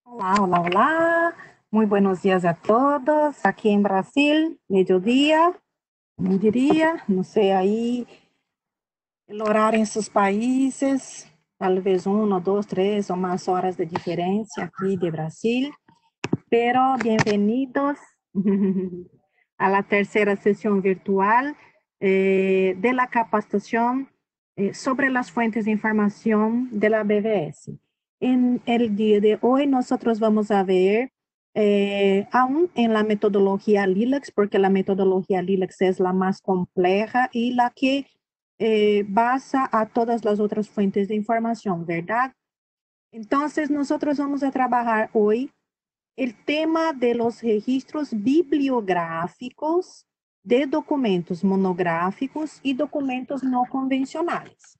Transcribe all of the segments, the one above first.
Olá, olá, olá. Muy buenos días a todos. Aqui em Brasil, mediodía, como diria, não sei aí, o horário em seus países, talvez uma, duas, três ou mais horas de diferença aqui de Brasil. Pero bem-vindos a la tercera sesión virtual de la capacitación sobre las fuentes de información de la BBS. En el día de hoy nosotros vamos a ver aún en la metodología LILAX, porque la metodología LILAX es la más compleja y la que basa a todas las otras fuentes de información, ¿verdad? Entonces nosotros vamos a trabajar hoy el tema de los registros bibliográficos de documentos monográficos y documentos no convencionales.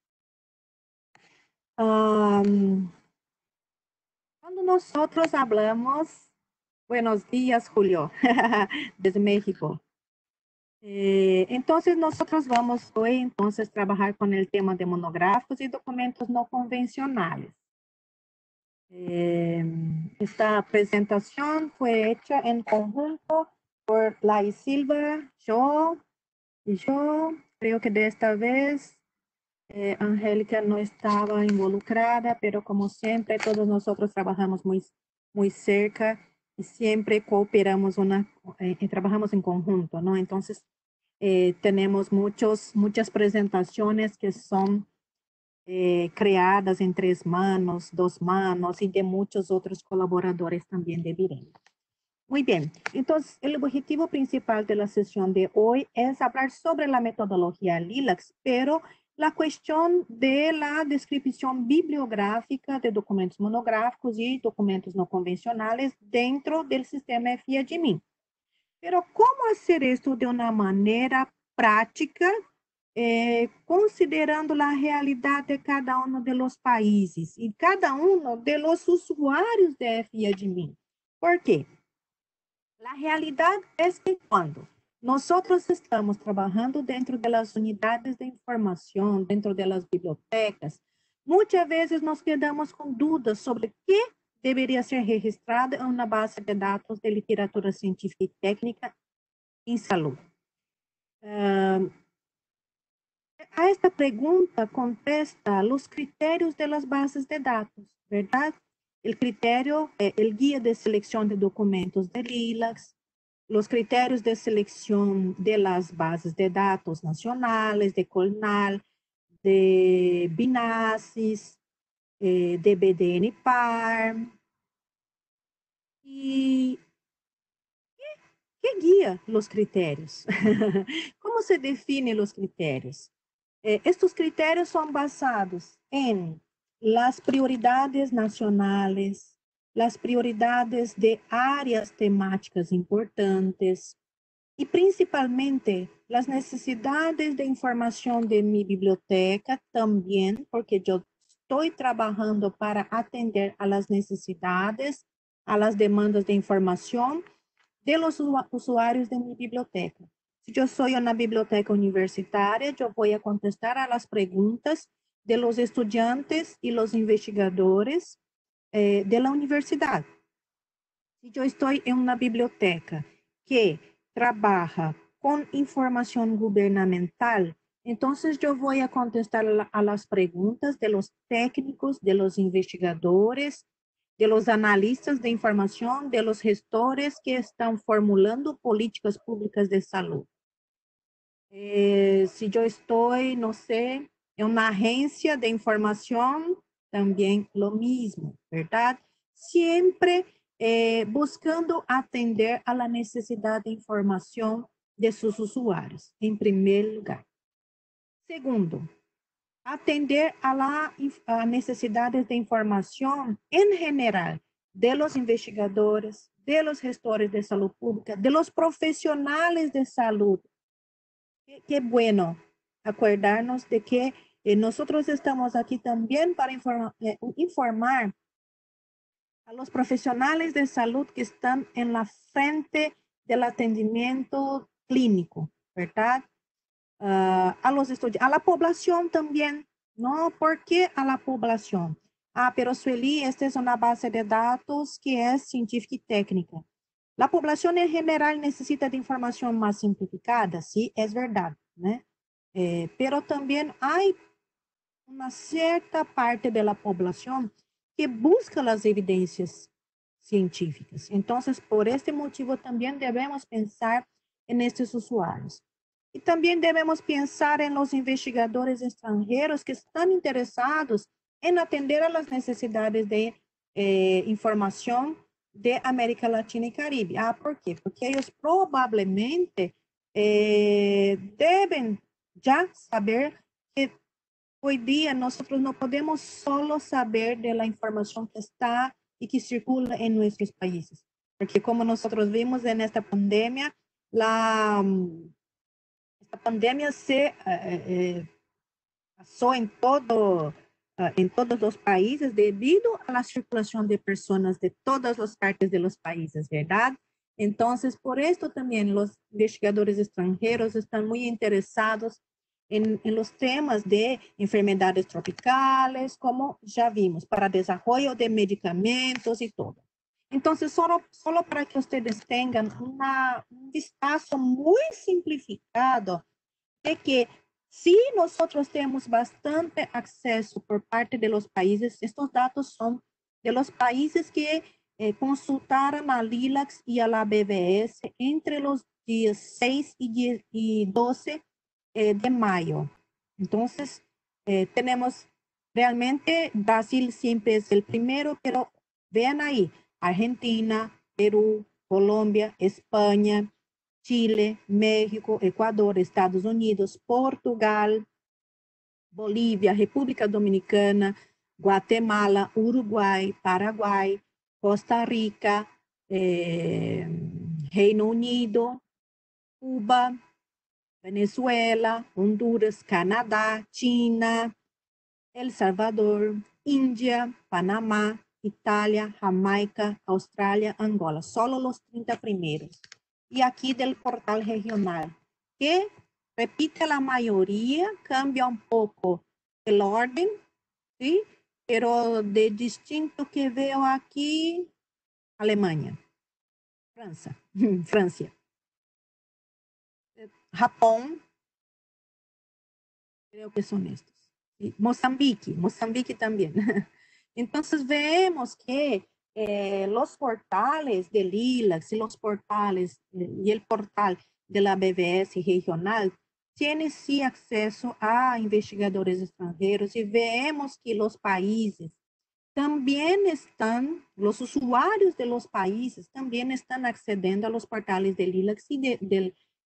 Cuando nosotros hablamos, buenos días, Julio, desde México. Entonces, nosotros vamos hoy entonces trabajar con el tema de monográficos y documentos no convencionales. Esta presentación fue hecha en conjunto por Lai Silva, yo y yo. Creo que de esta vez Angélica no estaba involucrada, pero como siempre todos nosotros trabajamos muy cerca y siempre cooperamos trabajamos en conjunto, ¿no? Entonces tenemos muchas presentaciones que son creadas en 3 manos, 2 manos y de muchos otros colaboradores también de Virena. Muy bien, entonces el objetivo principal de la sesión de hoy es hablar sobre la metodología LILAX, pero la cuestión de la descripción bibliográfica de documentos monográficos y documentos no convencionales dentro del sistema FIA-DMIN. Pero ¿cómo hacer esto de una manera práctica, considerando la realidad de cada uno de los países y cada uno de los usuarios de FIA-DMIN? ¿Por qué? La realidad es que cuando nosotros estamos trabajando dentro de las unidades de información, dentro de las bibliotecas, muchas veces nos quedamos con dudas sobre qué debería ser registrado en una base de datos de literatura científica y técnica en salud. A esta pregunta contesta los criterios de las bases de datos, ¿verdad? El criterio, el guía de selección de documentos de LILAX, los criterios de selección de las bases de datos nacionales, de CONAL, de BINASIS, de BDNPAR. ¿Y qué guía los criterios? ¿Cómo se definen los criterios? Estos criterios son basados en las prioridades nacionales, las prioridades de áreas temáticas importantes y principalmente las necesidades de información de mi biblioteca también, porque yo estoy trabajando para atender a las necesidades, a las demandas de información de los usuarios de mi biblioteca. Si yo soy una biblioteca universitaria, yo voy a contestar a las preguntas de los estudiantes y los investigadores de la universidad. Si yo estoy en una biblioteca que trabaja con información gubernamental, entonces yo voy a contestar a las preguntas de los técnicos, de los investigadores, de los analistas de información, de los gestores que están formulando políticas públicas de salud. Si yo estoy, no sé, en una agencia de información, también lo mismo, ¿verdad? Siempre buscando atender a la necesidad de información de sus usuarios, en primer lugar. Segundo, atender a necesidades de información en general de los investigadores, de los gestores de salud pública, de los profesionales de salud. Qué bueno acordarnos de que nosotros estamos aquí también para informar a los profesionales de salud que están en la frente del atendimiento clínico, ¿verdad? A los estudiantes, a la población también, ¿no? ¿Por qué a la población? Ah, pero Sueli, esta es una base de datos que es científica y técnica. La población en general necesita de información más simplificada, sí, es verdad, ¿no? Pero también hay una cierta parte de la población que busca las evidencias científicas. Entonces, por este motivo, también debemos pensar en estos usuarios. Y también debemos pensar en los investigadores extranjeros que están interesados en atender a las necesidades de información de América Latina y Caribe. Ah, ¿por qué? Porque ellos probablemente deben ya saber que hoy día nosotros no podemos solo saber de la información que está y que circula en nuestros países, porque como nosotros vimos en esta pandemia, esta pandemia se pasó en todos los países debido a la circulación de personas de todas las partes de los países, ¿verdad? Entonces, por esto también los investigadores extranjeros están muy interesados en los temas de enfermedades tropicales, como ya vimos, para desarrollo de medicamentos y todo. Entonces, solo para que ustedes tengan un vistazo muy simplificado de que si nosotros tenemos bastante acceso por parte de los países, estos datos son de los países que consultaron a LILACS y a la BBS entre los días 6 y 12 de mayo. Entonces, tenemos realmente, Brasil siempre es el primero, pero vean ahí, Argentina, Perú, Colombia, España, Chile, México, Ecuador, Estados Unidos, Portugal, Bolívia, República Dominicana, Guatemala, Uruguai, Paraguai, Costa Rica, Reino Unido, Cuba, Venezuela, Honduras, Canadá, China, El Salvador, India, Panamá, Italia, Jamaica, Australia, Angola. Solo los 30 primeros. Y aquí del portal regional, que repite la mayoría, cambia un poco el orden, ¿sí? Pero de distinto que veo aquí, Alemania, Francia, Francia, Japón, creo que son estos. Y Mozambique también. Entonces vemos que los portales de LILACS y los portales y el portal de la BBS regional tienen sí acceso a investigadores extranjeros y vemos que los países también están, los usuarios de los países también están accediendo a los portales del ILAX y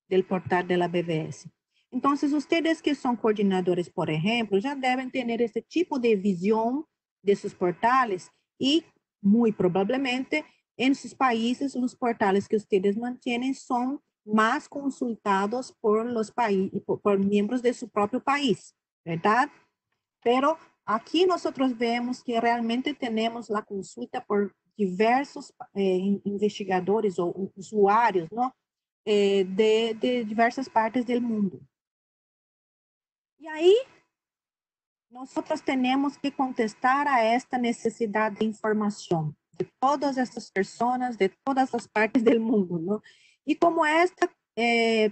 del portal de la BBS. Entonces, ustedes que son coordinadores, por ejemplo, ya deben tener este tipo de visión de sus portales y muy probablemente en sus países los portales que ustedes mantienen son más consultados por los países, por miembros de su propio país, ¿verdad? Pero aquí nosotros vemos que realmente tenemos la consulta por diversos investigadores o usuarios, ¿no? De diversas partes del mundo. Y ahí nosotros tenemos que contestar a esta necesidad de información de todas estas personas, de todas las partes del mundo, ¿no? Y como esta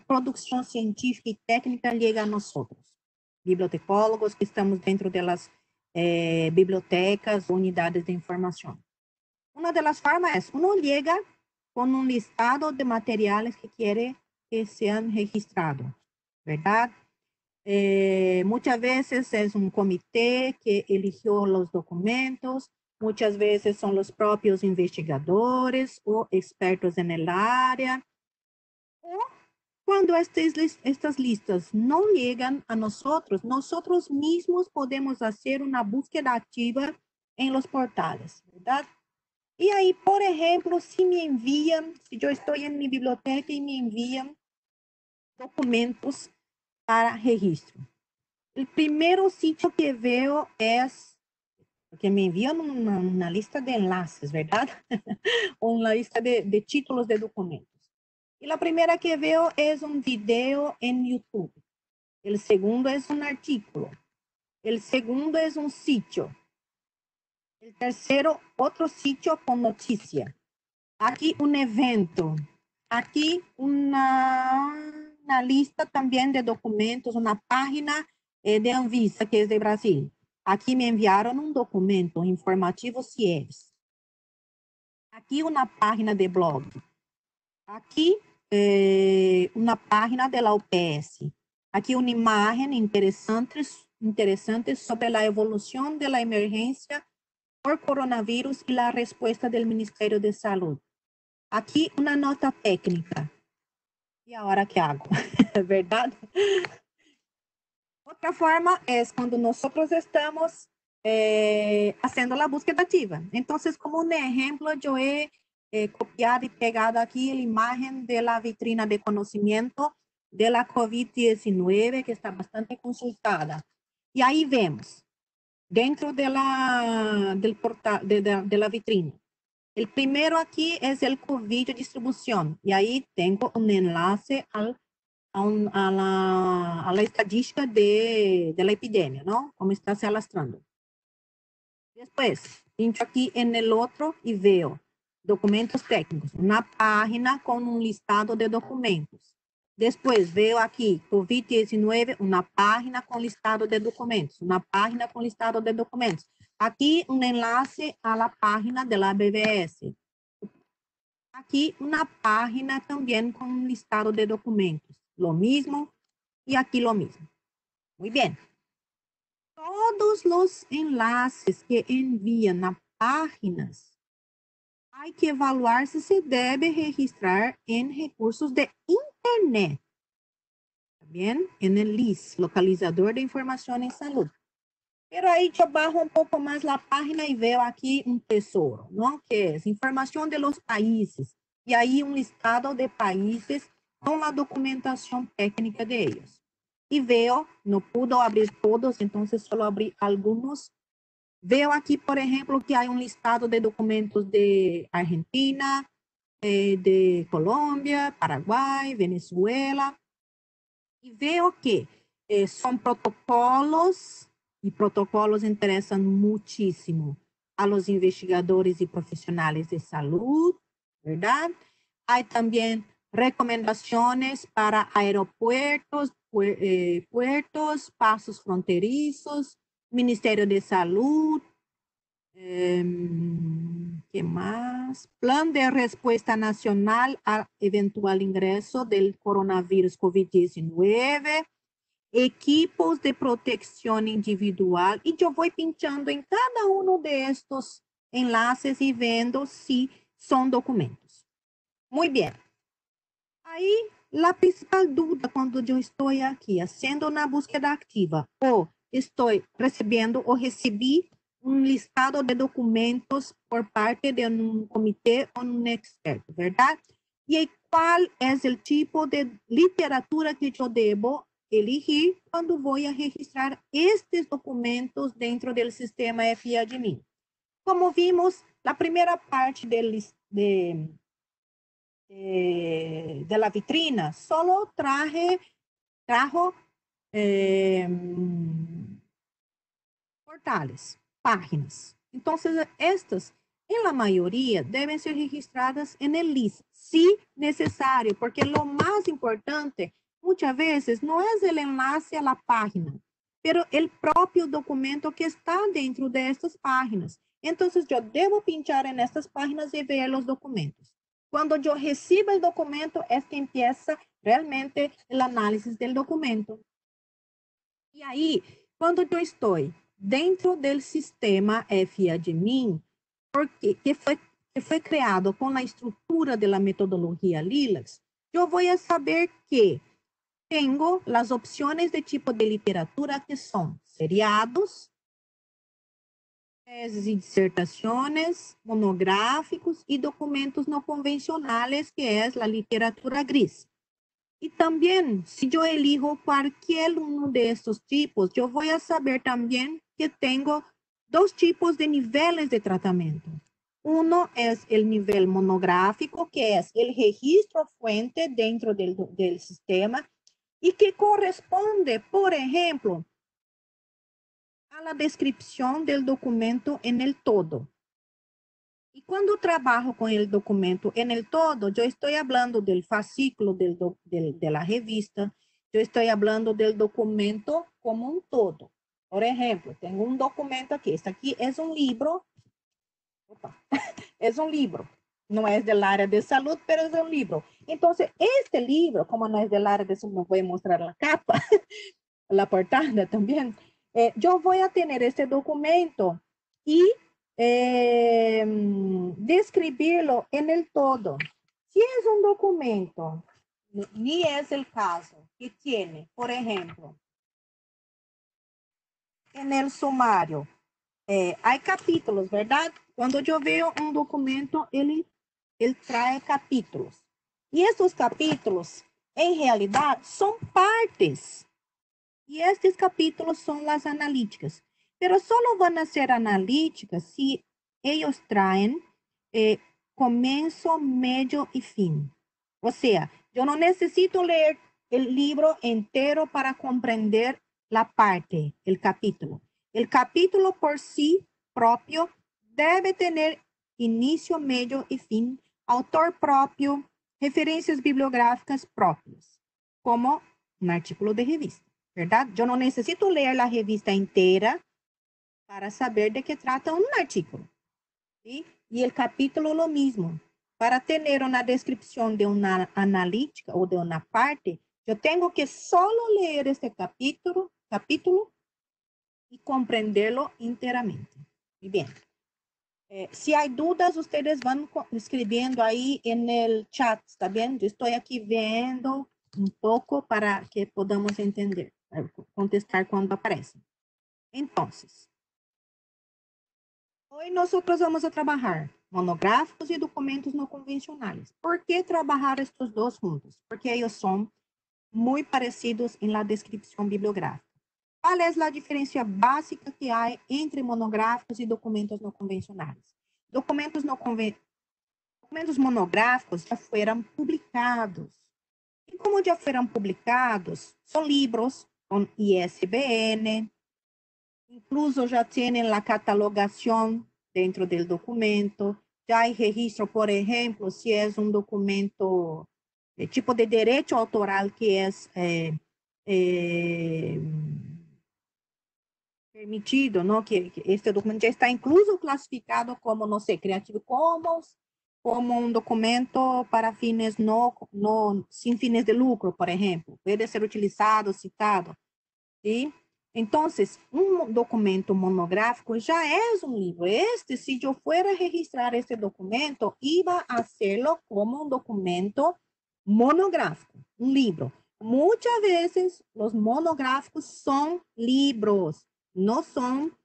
producción científica y técnica llega a nosotros, bibliotecólogos que estamos dentro de las bibliotecas, unidades de información. Una de las formas es, uno llega con un listado de materiales que quiere que sean registrados, ¿verdad? Muchas veces es un comité que eligió los documentos, muchas veces son los propios investigadores o expertos en el área. O cuando estas listas no llegan a nosotros, nosotros mismos podemos hacer una búsqueda activa en los portales, ¿verdad? Y ahí, por ejemplo, si me envían, si yo estoy en mi biblioteca y me envían documentos para registro. El primer sitio que veo es, porque me envían una lista de enlaces, ¿verdad? Una lista de títulos de documentos. Y la primera que veo es un video en YouTube. El segundo es un artículo. El segundo es un sitio. El tercero, otro sitio con noticia. Aquí un evento. Aquí una lista también de documentos, una página de Anvisa, que es de Brasil. Aquí me enviaron un documento informativo CIEPS. Aquí una página de blog. Aquí una página de la OPS. Aquí una imagen interesante sobre la evolución de la emergencia por coronavirus y la respuesta del Ministerio de Salud. Aquí una nota técnica. ¿Y ahora qué hago? ¿Verdad? Otra forma es cuando nosotros estamos haciendo la búsqueda activa. Entonces, como un ejemplo, yo he copiado y pegado aquí la imagen de la vitrina de conocimiento de la COVID-19, que está bastante consultada. Y ahí vemos, dentro del portal, de la vitrina, el primero aquí es el COVID distribución. Y ahí tengo un enlace a la estadística de la epidemia, ¿no? Cómo está se alastrando. Después, pincho aquí en el otro y veo documentos técnicos, una página con un listado de documentos. Después veo aquí COVID-19, una página con listado de documentos, una página con listado de documentos. Aquí un enlace a la página de la BBS. Aquí una página también con un listado de documentos. Lo mismo y aquí lo mismo. Muy bien. Todos los enlaces que envían a páginas hay que evaluar si se debe registrar en recursos de Internet. Bien, en el LIS, localizador de información en salud. Pero ahí yo bajo un poco más la página y veo aquí un tesoro, ¿no? Que es información de los países. Y ahí un listado de países con la documentación técnica de ellos. Y veo, no puedo abrir todos, entonces solo abrí algunos. Veo aquí, por ejemplo, que hay un listado de documentos de Argentina, de Colombia, Paraguay, Venezuela. Y veo que son protocolos, y protocolos interesan muchísimo a los investigadores y profesionales de salud, ¿verdad? Hay también recomendaciones para aeropuertos, puertos, pasos fronterizos, Ministerio de Salud, ¿qué más? Plan de respuesta nacional al eventual ingreso del coronavirus COVID-19, equipos de protección individual, y yo voy pinchando en cada uno de estos enlaces y viendo si son documentos. Muy bien. Ahí la principal duda cuando yo estoy aquí haciendo una búsqueda activa o estoy recibiendo o recibí un listado de documentos por parte de un comité o un experto, ¿verdad? Y cuál es el tipo de literatura que yo debo elegir cuando voy a registrar estos documentos dentro del sistema FIA-admin. Como vimos, la primera parte de la vitrina solo trajo portales, páginas. Entonces, estas, en la mayoría, deben ser registradas en el LIS, si necesario, porque lo más importante muchas veces no es el enlace a la página, pero el propio documento que está dentro de estas páginas. Entonces, yo debo pinchar en estas páginas y ver los documentos. Cuando yo recibo el documento, es que empieza realmente el análisis del documento. Y ahí, cuando yo estoy dentro del sistema FIA-admin, que fue creado con la estructura de la metodología LILACS, yo voy a saber que tengo las opciones de tipo de literatura que son seriados, teses y disertaciones, monográficos y documentos no convencionales, que es la literatura gris. Y también, si yo elijo cualquier uno de estos tipos, yo voy a saber también que tengo dos tipos de niveles de tratamiento. Uno es el nivel monográfico, que es el registro fuente dentro del sistema y que corresponde, por ejemplo, a la descripción del documento en el todo. Y cuando trabajo con el documento en el todo, yo estoy hablando del fascículo de la revista, yo estoy hablando del documento como un todo. Por ejemplo, tengo un documento aquí, este aquí es un libro, es un libro, no es del área de salud, pero es un libro. Entonces, este libro, como no es del área de salud, no voy a mostrar la capa, la portada también. Yo voy a tener este documento y describirlo en el todo. Si es un documento, ni es el caso, que tiene, por ejemplo, en el sumario, hay capítulos, ¿verdad? Cuando yo veo un documento, él trae capítulos. Y estos capítulos, en realidad, son partes. Y estos capítulos son las analíticas. Pero solo van a ser analíticas si ellos traen comienzo, medio y fin. O sea, yo no necesito leer el libro entero para comprender la parte, el capítulo. El capítulo por sí propio debe tener inicio, medio y fin, autor propio, referencias bibliográficas propias, como un artículo de revista, ¿verdad? Yo no necesito leer la revista entera para saber de qué trata un artículo. ¿Sí? Y el capítulo lo mismo. Para tener una descripción de una analítica o de una parte, yo tengo que solo leer este capítulo y comprenderlo enteramente. Muy bien. Si hay dudas, ustedes van escribiendo ahí en el chat, ¿está bien? Yo estoy aquí viendo un poco para que podamos entender, contestar cuando aparece. Entonces, hoy nosotros vamos a trabajar monográficos y documentos no convencionales. ¿Por qué trabajar estos dos juntos? Porque ellos son muy parecidos en la descripción bibliográfica. ¿Cuál es la diferencia básica que hay entre monográficos y documentos no convencionales? Documentos monográficos já foram publicados. E como já foram publicados, são livros com ISBN, incluso já têm a catalogação dentro do documento, já há registro, por exemplo, se é um documento tipo de direito autoral que é permitido, ¿no? Que este documento já está incluso classificado como, não sei, Creative Commons, como um documento para fines sin fines de lucro, por exemplo. Pode ser utilizado, citado. ¿Sí? Entonces, un documento monográfico ya es un libro. Si yo fuera a registrar este documento, iba a hacerlo como un documento monográfico, un libro. Muchas veces los monográficos son libros, no son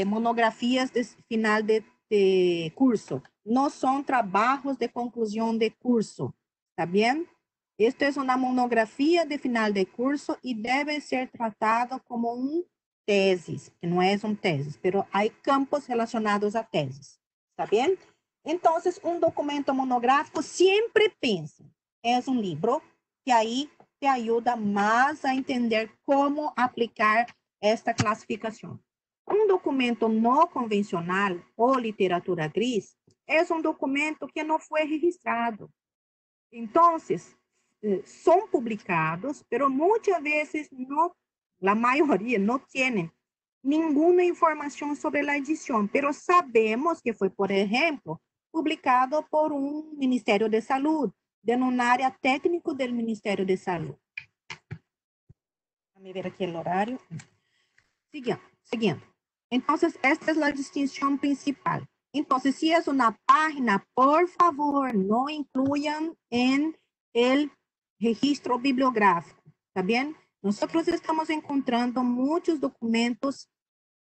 monografías de final de curso, no son trabajos de conclusión de curso. ¿Está bien? Esto es una monografía de final de curso y debe ser tratado como un tesis, que no es un tesis, pero hay campos relacionados a tesis. ¿Está bien? Entonces, un documento monográfico siempre piensa, es un libro que ahí te ayuda más a entender cómo aplicar esta clasificación. Un documento no convencional o literatura gris es un documento que no fue registrado. Entonces, son publicados, pero muchas veces no, la mayoría no tienen ninguna información sobre la edición, pero sabemos que fue, por ejemplo, publicado por un Ministerio de Salud, de un área técnico del Ministerio de Salud. Déjame ver aquí el horario. Siguiendo. Entonces, esta es la distinción principal. Entonces, si es una página, por favor, no incluyan en el registro bibliográfico, ¿está bien? Nosotros estamos encontrando muchos documentos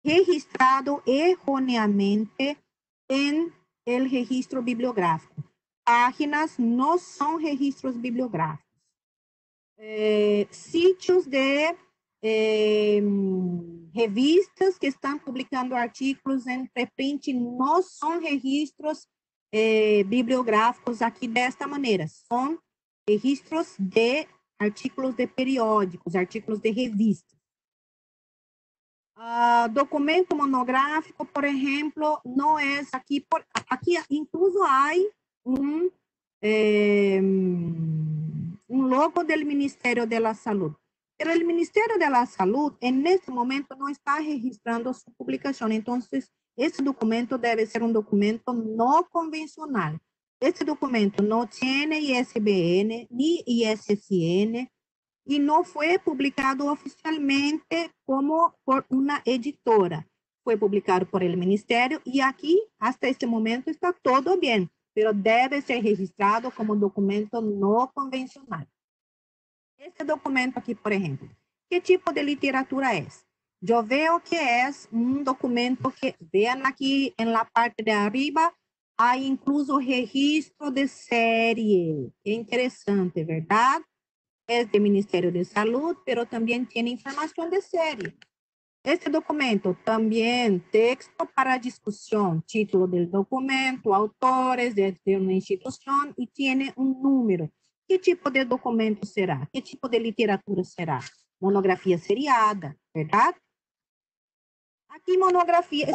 registrados erróneamente en el registro bibliográfico. Páginas no son registros bibliográficos. Sitios de revistas que estão publicando artigos em preprint não são registros bibliográficos aqui desta maneira, são registros de artigos de periódicos, artigos de revistas. Documento monográfico, por ejemplo, no es aquí, aquí incluso hay un logo del Ministerio de la Salud. Pero el Ministerio de la Salud en este momento no está registrando su publicación. Entonces, este documento debe ser un documento no convencional. Este documento no tiene ISBN ni ISSN y no fue publicado oficialmente como por una editora. Fue publicado por el Ministerio y aquí, hasta este momento, está todo bien, pero debe ser registrado como documento no convencional. Este documento aquí, por ejemplo, ¿qué tipo de literatura es? Yo veo que es un documento que, vean aquí en la parte de arriba, hay incluso registro de serie. Qué interesante, ¿verdad? Es del Ministerio de Salud, pero también tiene información de serie. Este documento también, texto para discusión, título del documento, autores de una institución y tiene un número. ¿Qué tipo de documento será? ¿Qué tipo de literatura será? Monografía seriada, ¿verdad? Aquí monografía,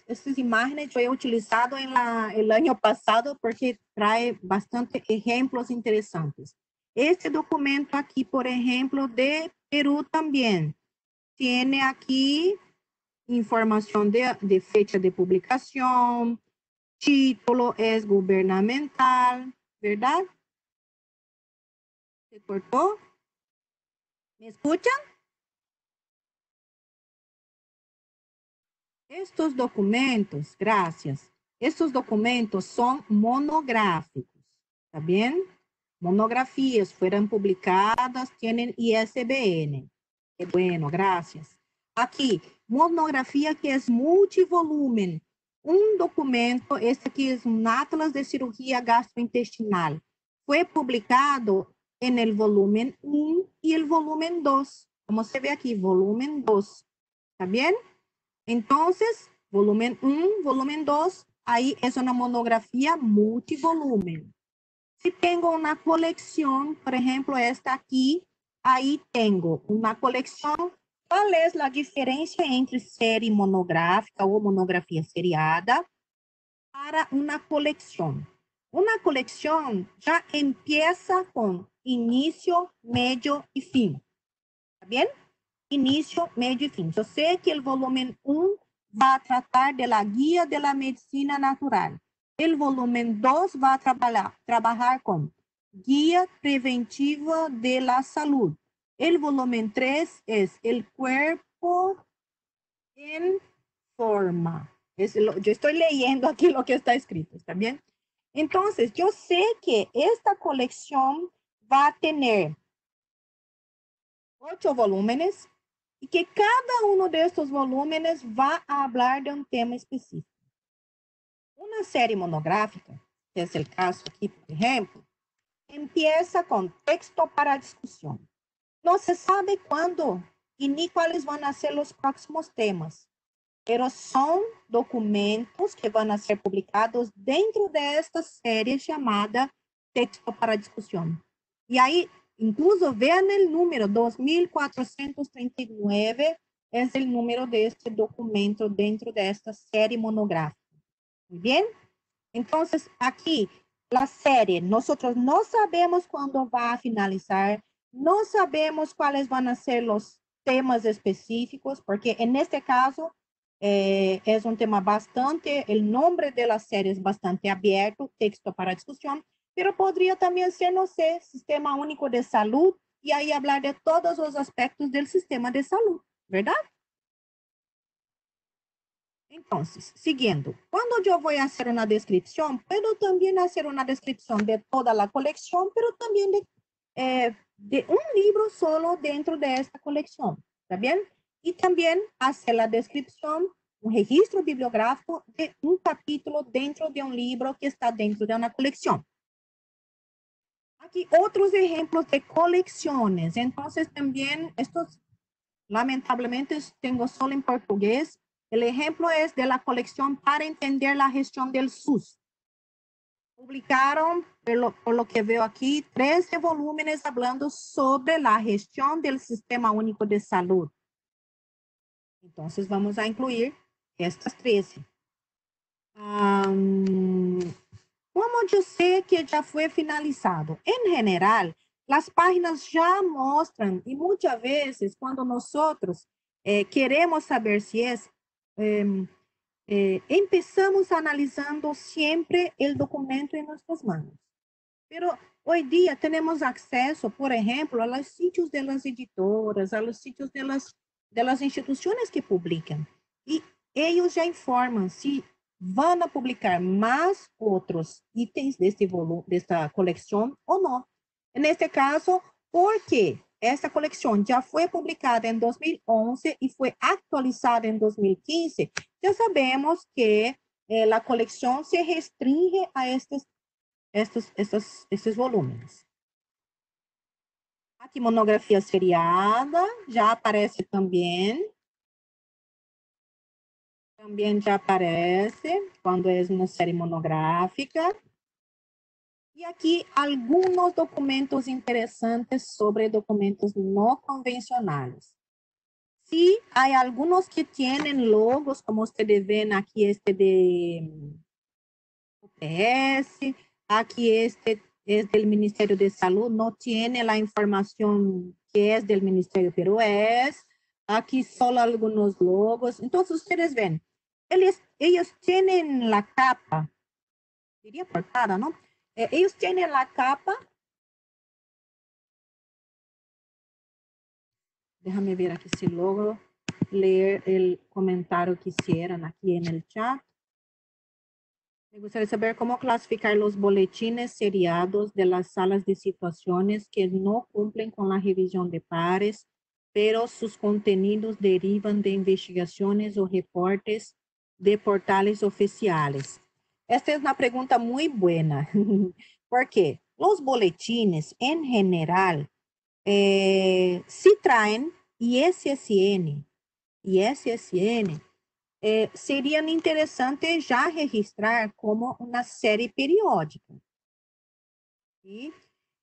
essas imágenes yo he utilizado el año pasado porque trae bastante ejemplos interesantes. Este documento aquí, por ejemplo, de Perú también, tiene aquí información de fecha de publicación, título es gubernamental, ¿verdad? ¿Se cortó? ¿Me escuchan? Estos documentos, gracias, estos documentos son monográficos, ¿está bien? Monografías fueron publicadas, tienen ISBN. Qué bueno, gracias. Aquí, monografía que es multivolumen. Un documento, este aquí es un Atlas de Cirugía Gastrointestinal. Fue publicado en el volumen 1 y el volumen 2. Como se ve aquí, volumen 2. ¿Está bien? Entonces, volumen 1, volumen 2, ahí es una monografía multivolumen. Si tengo una colección, por ejemplo, esta aquí, ahí tengo una colección. ¿Cuál es la diferencia entre serie monográfica o monografía seriada para una colección? Una colección ya empieza con inicio, medio y fin. ¿Está bien? Inicio, medio y fin. Yo sé que el volumen 1 va a tratar de la guía de la medicina natural. El volumen 2 va a trabajar con guía preventiva de la salud. El volumen 3 es el cuerpo en forma. Yo estoy leyendo aquí lo que está escrito, ¿está bien? Entonces, yo sé que esta colección va a tener 8 volúmenes y que cada uno de estos volúmenes va a hablar de un tema específico. Una serie monográfica, que es el caso aquí, por ejemplo, empieza con texto para discusión. No se sabe cuándo y ni cuáles van a ser los próximos temas, pero son documentos que van a ser publicados dentro de esta serie llamada Texto para Discusión. Y ahí, incluso vean el número, 2439 es el número de este documento dentro de esta serie monográfica. Muy bien. Entonces, aquí, la serie, nosotros no sabemos cuándo va a finalizar, no sabemos cuáles van a ser los temas específicos, porque en este caso es un tema bastante, el nombre de la serie es bastante abierto, texto para discusión, pero podría también ser, no sé, Sistema Único de Salud, y ahí hablar de todos los aspectos del sistema de salud, ¿verdad? Entonces, siguiendo, cuando yo voy a hacer una descripción, puedo también hacer una descripción de toda la colección, pero también de un libro solo dentro de esta colección, ¿está bien? Y también hacer la descripción, un registro bibliográfico de un capítulo dentro de un libro que está dentro de una colección. Aquí otros ejemplos de colecciones. Entonces, también estos, lamentablemente, tengo solo en portugués. El ejemplo es de la colección para entender la gestión del SUS. Publicaron, por lo que veo aquí, 13 volúmenes hablando sobre la gestión del Sistema Único de Salud. Entonces, vamos a incluir estas 13. Como yo sé que ya fue finalizado? En general, las páginas ya muestran, y muchas veces cuando nosotros queremos saber si es, empezamos analizando siempre el documento en nuestras manos. Pero hoy día tenemos acceso, por ejemplo, a los sitios de las editoras, a los sitios de las instituciones que publican. Y ellos ya informan si van a publicar más otros itens de esta colección o no. En este caso, porque esta colección ya fue publicada en 2011 y fue actualizada en 2015, ya sabemos que la colección se restringe a estos volúmenes. Aquí monografía seriada, ya aparece también. También ya aparece cuando es una serie monográfica. Y aquí algunos documentos interesantes sobre documentos no convencionales. Sí, hay algunos que tienen logos, como ustedes ven aquí este de UPS, aquí este es del Ministerio de Salud, no tiene la información que es del Ministerio, pero es. Aquí solo algunos logos. Entonces, ustedes ven, ellos tienen la capa, diría portada, ¿no? Ellos tienen la capa. Déjame ver aquí si logro leer el comentario que hicieron aquí en el chat. Me gustaría saber cómo clasificar los boletines seriados de las salas de situaciones que no cumplen con la revisión de pares, pero sus contenidos derivan de investigaciones o reportes de portales oficiales. Esta es una pregunta muy buena, porque los boletines en general sí traen ISSN, ISSN seria interessante já registrar como uma série periódica. ¿Sí?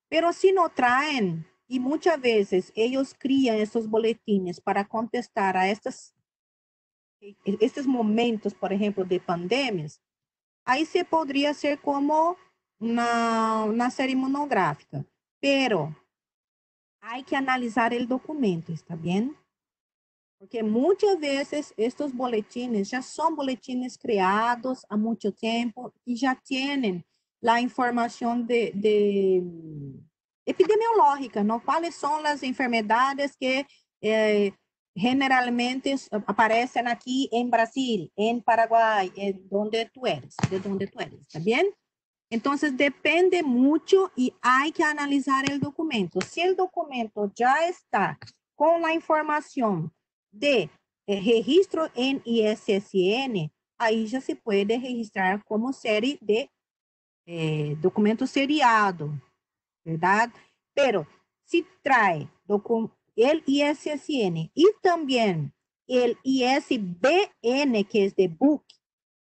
Pero si no traen, y muchas veces ellos crían estos boletines para contestar a estos momentos, por ejemplo, de pandemias, ahí se podría ser como una serie monográfica. Pero hay que analizar el documento, ¿está bien? Porque muchas veces estos boletines ya son boletines creados há mucho tiempo y ya tienen la información epidemiológica, ¿no? ¿Cuáles son las enfermedades que generalmente aparecen aquí en Brasil, en Paraguay, donde tú eres, de donde tú eres, ¿está bien? Entonces depende mucho y hay que analizar el documento. Si el documento ya está con la información de registro en ISSN, ahí ya se puede registrar como serie de documento seriado, ¿verdad? Pero si trae el ISSN y también el ISBN, que es de book,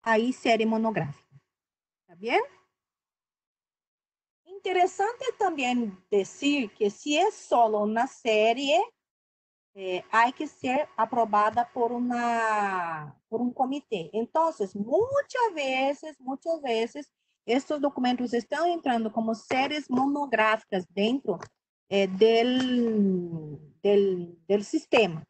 ahí serie monográfica. ¿Está bien? Interesante también decir que si es solo una serie, hay que ser aprobada por un comité. Entonces, muchas veces, estos documentos están entrando como series monográficas dentro del sistema,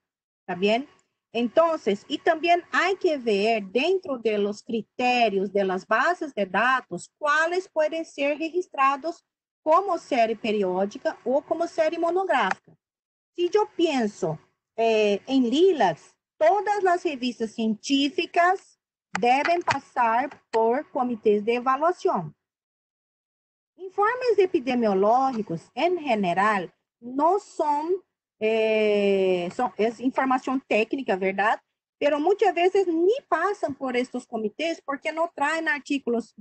¿está bien? Entonces, y también hay que ver dentro de los criterios de las bases de datos, cuáles pueden ser registrados como serie periódica o como serie monográfica. Si yo pienso en Lilacs, todas las revistas científicas deben pasar por comités de evaluación. Informes epidemiológicos, en general, no son, es información técnica, ¿verdad? Pero muchas veces ni pasan por estos comités porque no traen artículos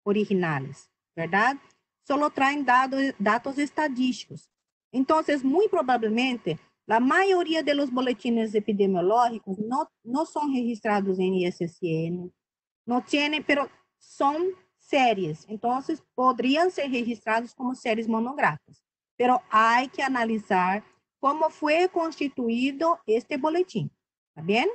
originales, ¿verdad? Solo traen datos estadísticos. Entonces, muy probablemente, la mayoría de los boletines epidemiológicos no son registrados en ISSN, no tienen, pero son series, entonces podrían ser registrados como series monográficas, pero hay que analizar cómo fue constituido este boletín, ¿Está bien?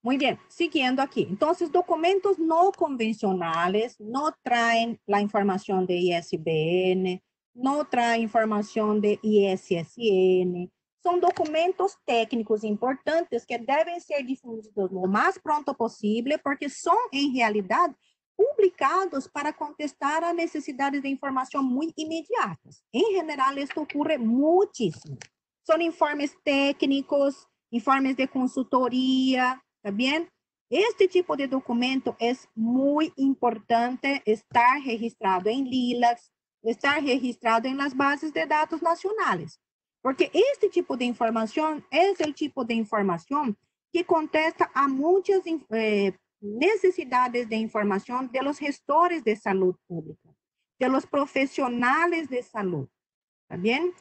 Muy bien, siguiendo aquí. Entonces, documentos no convencionales no traen la información de ISBN, no traen información de ISSN. Son documentos técnicos importantes que deben ser difundidos lo más pronto posible porque son, en realidad, publicados para contestar a necesidades de información muy inmediatas. En general, esto ocurre muchísimo. Son informes técnicos, informes de consultoría, ¿está bien? Este tipo de documento es muy importante estar registrado en LILACS, estar registrado en las bases de datos nacionales, porque este tipo de información es el tipo de información que contesta a muchas necesidades de información de los gestores de salud pública, de los profesionales de salud, ¿está bien?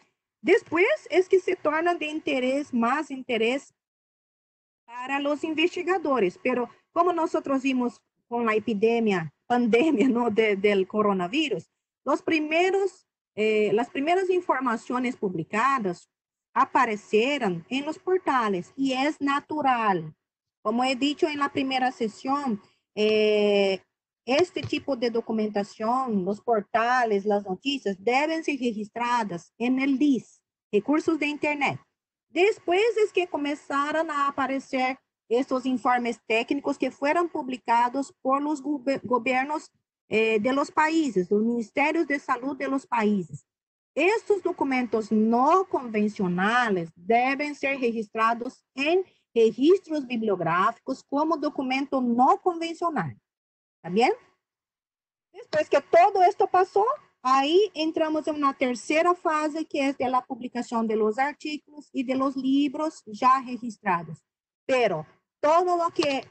Después es que se torna de interés, más interés para los investigadores, pero como nosotros vimos con la pandemia, ¿no? del coronavirus, las primeras informaciones publicadas aparecieron en los portales y es natural. Como he dicho en la primera sesión, este tipo de documentación, los portales, las noticias, deben ser registradas en el DIS, recursos de Internet. Después es que comenzaron a aparecer estos informes técnicos que fueron publicados por los gobiernos de los países, los ministerios de salud de los países. Estos documentos no convencionales deben ser registrados en registros bibliográficos como documento no convencional. ¿Está bien? Después que todo esto pasó, ahí entramos en una tercera fase que es de la publicación de los artículos y de los libros ya registrados. Pero todo lo que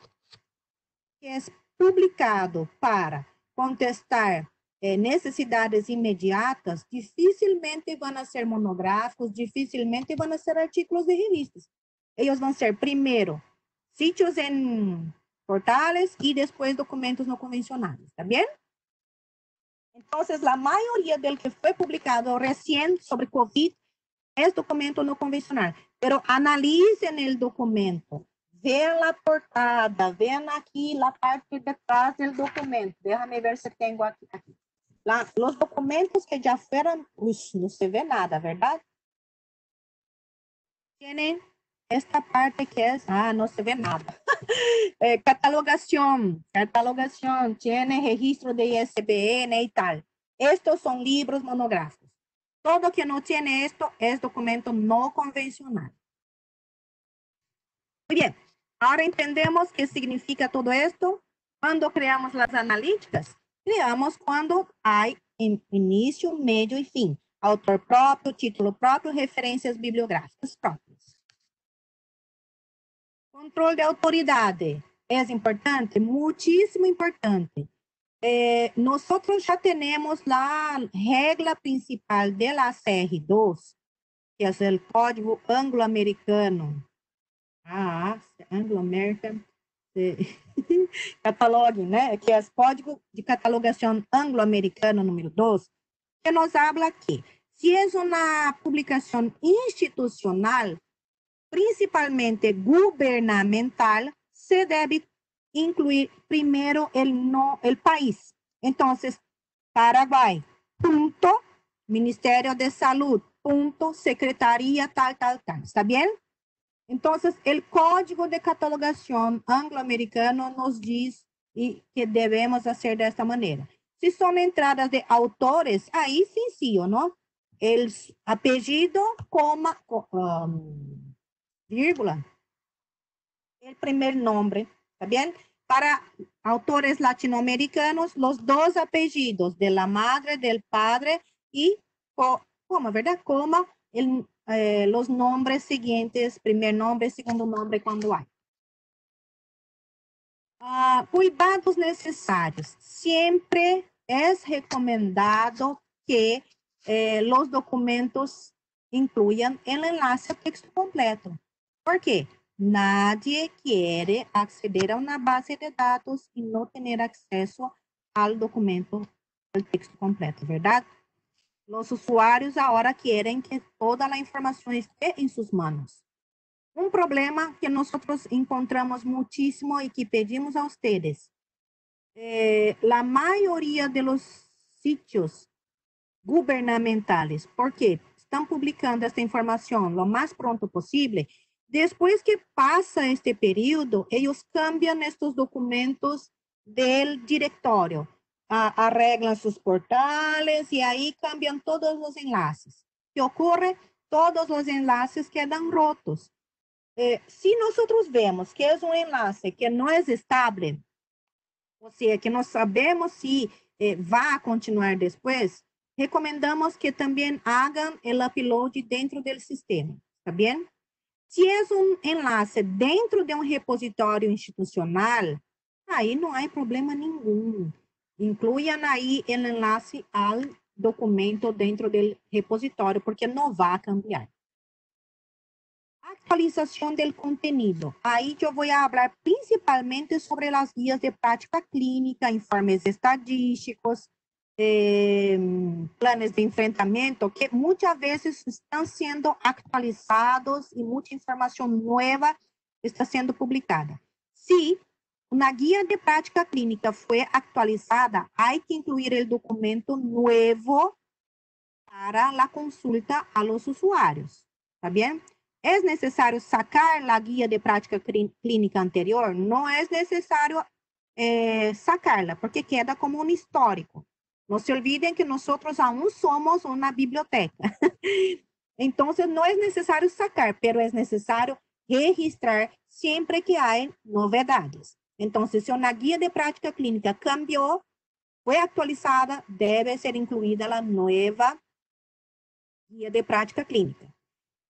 es publicado para contestar necesidades imediatas, dificilmente van a ser monográficos, dificilmente van a ser artículos de revistas. Ellos van a ser primero sitios en portales y después documentos no convencionales. ¿Está bien? Entonces, la mayoría del que fue publicado recién sobre COVID es documento no convencional, pero analicen el documento, vean la portada, vean aquí la parte detrás del documento. Déjame ver si tengo aquí. Los documentos que ya fueron, no se ve nada, ¿verdad? Tienen esta parte que es, no se ve nada. Catalogación, tiene registro de ISBN y tal. Estos son libros monográficos. Todo que no tiene esto es documento no convencional. Muy bien, ahora entendemos qué significa todo esto. Cuando creamos las analíticas, creamos cuando hay inicio, medio y fin. Autor próprio, título próprio, referências bibliográficas próprias. Controle de autoridade. É importante? Muchísimo importante. Nosotros ya tenemos la regla principal de la CR2, que es el Código Anglo-Americano. Anglo-American Cataloging, né? Que é o Código de Catalogação Anglo-Americano número 2, que nos habla que se é uma publicação institucional, principalmente gubernamental, se debe incluir primero el país. Entonces, Paraguay, punto, Ministerio de Salud, punto, Secretaría, tal, tal, tal. ¿Está bien? Entonces, el Código de Catalogación Anglo-Americano nos dice que debemos hacer de esta manera. Si son entradas de autores, ahí sencillo, ¿no? El apellido, coma, vírgula, el primer nombre, ¿está bien? Para autores latinoamericanos, los dos apellidos de la madre, del padre y coma, ¿verdad? Coma los nombres siguientes, primer nombre, segundo nombre, cuando hay. Cuidados necesarios. Siempre es recomendado que los documentos incluyan el enlace a texto completo. ¿Por qué? Nadie quiere acceder a una base de datos y no tener acceso al documento, al texto completo, ¿verdad? Los usuarios ahora quieren que toda la información esté en sus manos. Un problema que nosotros encontramos muchísimo y que pedimos a ustedes. La mayoría de los sitios gubernamentales, porque están publicando esta información lo más pronto posible. Después que pasa este periodo, ellos cambian estos documentos del directorio, arreglan sus portales y ahí cambian todos los enlaces. ¿Qué ocurre? Todos los enlaces quedan rotos. Si nosotros vemos que es un enlace que no es estable, o sea, que no sabemos si va a continuar después, recomendamos que también hagan el upload dentro del sistema, ¿está bien? Si es un enlace dentro de un repositório institucional, ahí no hay problema ningún. Incluyan ahí el enlace al documento dentro del repositório, porque no va a cambiar. Actualización del contenido. Ahí yo voy a hablar principalmente sobre las guías de práctica clínica, informes estadísticos, planes de enfrentamiento, que muchas veces están siendo actualizados y mucha información nueva está siendo publicada. Si una guía de práctica clínica fue actualizada, hay que incluir el documento nuevo para la consulta a los usuarios. ¿Está bien? ¿Es necesario sacar la guía de práctica clínica anterior? No es necesario sacarla, porque queda como un histórico. No se olviden que nosotros aún somos una biblioteca. Entonces, no es necesario sacar, pero es necesario registrar siempre que hay novedades. Entonces, si una guía de práctica clínica cambió, fue actualizada, debe ser incluida la nueva guía de práctica clínica.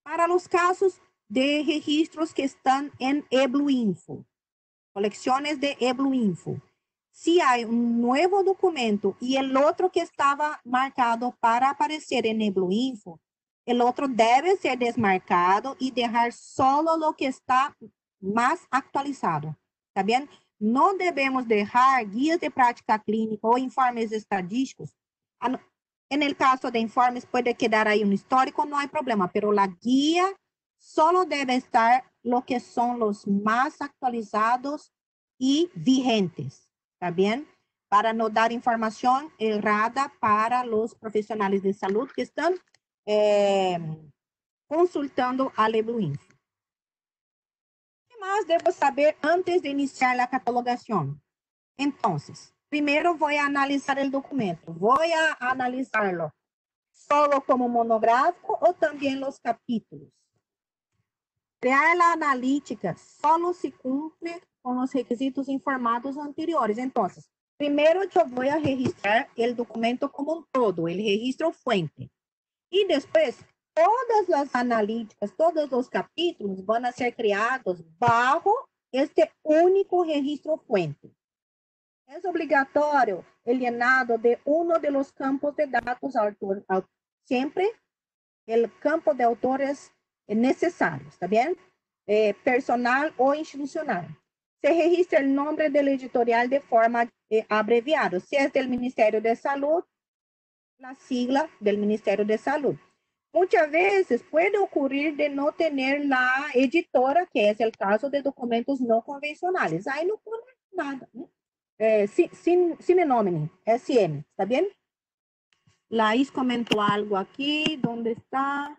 Para los casos de registros que están en EBLUINFO, colecciones de EBLUINFO, si hay un nuevo documento y el otro que estaba marcado para aparecer en EBLUINFO, el otro debe ser desmarcado y dejar solo lo que está más actualizado. ¿Está bien? No debemos dejar guías de práctica clínica o informes estadísticos. En el caso de informes puede quedar ahí un histórico, no hay problema, pero la guía solo debe estar lo que son los más actualizados y vigentes, ¿está bien? Para no dar información errada para los profesionales de salud que están consultando a EBLUINFO. ¿Qué más debo saber antes de iniciar la catalogación? Entonces, primero voy a analizar el documento. Voy a analizarlo solo como monográfico o también los capítulos. Crear la analítica solo se cumple con los requisitos informados anteriores. Entonces, primero yo voy a registrar el documento como un todo, el registro fuente. Y después, todas las analíticas, todos los capítulos van a ser creados bajo este único registro fuente. Es obligatorio el llenado de uno de los campos de datos siempre el campo de autores necesario, ¿está bien? Personal o institucional. Se registra el nombre del editorial de forma abreviada. Si es del Ministerio de Salud, la sigla del Ministerio de Salud. Muchas veces puede ocurrir de no tener la editora, que es el caso de documentos no convencionales. Ahí no pone nada, ¿no? Sin nombre, SM, ¿está bien? Laís comentó algo aquí, ¿dónde está?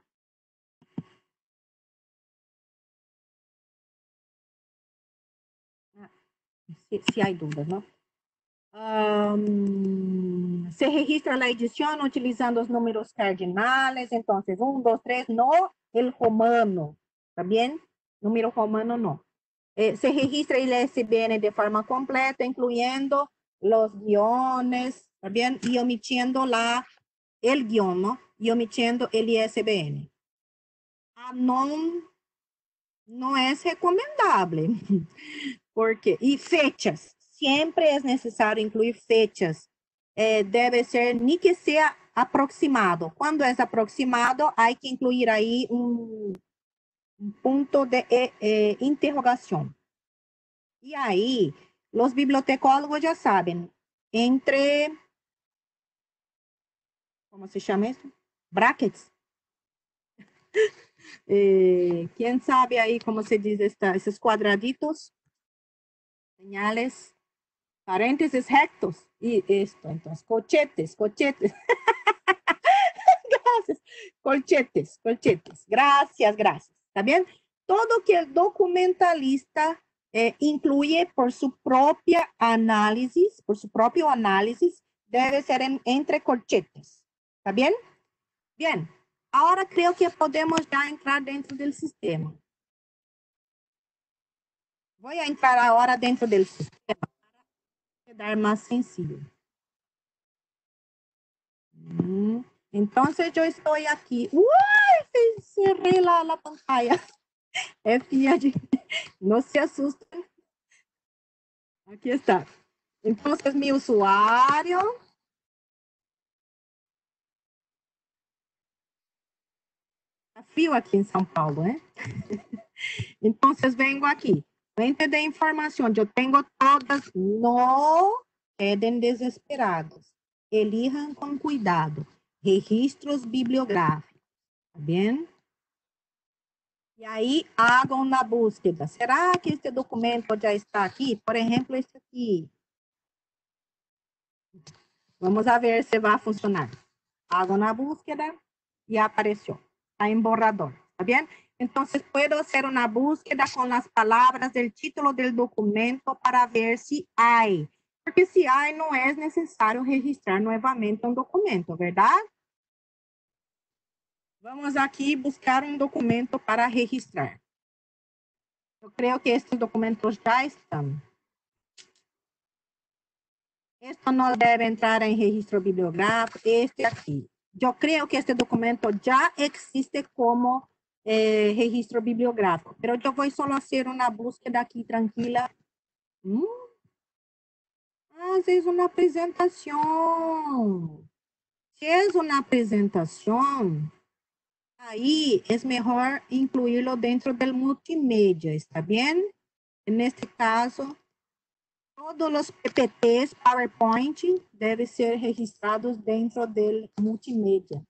Si hay dudas, ¿no? Se registra la edición utilizando los números cardinales, entonces 1, 2, 3, no el romano, ¿está bien? Número romano no. Se registra el ISBN de forma completa, incluyendo los guiones, ¿está bien? Y omitiendo el guión, ¿no? Y omitiendo el ISBN. No es recomendable. Porque, y fechas, siempre es necesario incluir fechas. Debe ser, ni que sea aproximado. Cuando es aproximado, hay que incluir ahí un punto de interrogación. Y ahí, los bibliotecólogos ya saben, entre, ¿cómo se llama eso? Brackets. ¿Quién sabe ahí cómo se dice esos cuadraditos? Señales, paréntesis rectos. Y esto, entonces, colchetes, colchetes. Gracias. Colchetes, colchetes. Gracias, gracias. ¿Está bien? Todo que el documentalista incluye por su propia análisis, por su propio análisis, debe ser entre colchetes. ¿Está bien? Bien. Ahora creo que podemos ya entrar dentro del sistema. Voy a entrar ahora dentro del sistema para quedar más sencillo. Entonces yo estoy aquí. ¡Uy! Cerré la pantalla. No se asusten. Aquí está. Entonces mi usuario. Está frío aquí en São Paulo, ¿eh? Entonces vengo aquí. Fuente de información. Yo tengo todas. No queden desesperados. Elijan con cuidado. Registros bibliográficos. ¿Está bien? E aí, hago uma búsqueda. Será que este documento já está aqui? Por exemplo, este aqui. Vamos a ver se vai funcionar. Hago una búsqueda y apareció. Está en borrador. ¿Está bien? Entonces, puedo hacer una búsqueda con las palabras del título del documento para ver si hay. Porque si hay, no es necesario registrar nuevamente un documento, ¿verdad? Vamos aquí buscar un documento para registrar. Yo creo que estos documentos ya están. Esto no debe entrar en registro bibliográfico, este aquí. Yo creo que este documento ya existe como registro bibliográfico, pero yo voy solo a hacer una búsqueda aquí tranquila. Es una presentación. Si es una presentación, ahí es mejor incluirlo dentro del multimedia, ¿está bien? En este caso, todos los PPTs, PowerPoint, deben ser registrados dentro del multimedia.